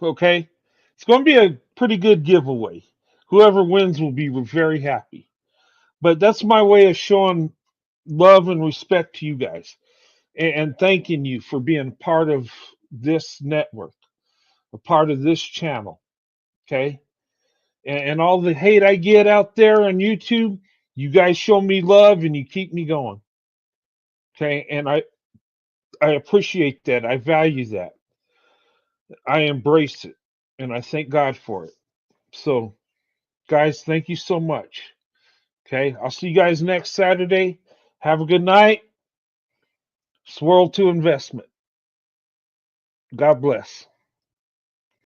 Okay, it's going to be a pretty good giveaway. Whoever wins will be very happy. But that's my way of showing love and respect to you guys and thanking you for being part of this network, a part of this channel. Okay. And all the hate I get out there on YouTube, you guys show me love and you keep me going. Okay. And I appreciate that. I value that. I embrace it. And I thank God for it. So, guys, thank you so much. Okay. I'll see you guys next Saturday. Have a good night. Swirl to investment. God bless.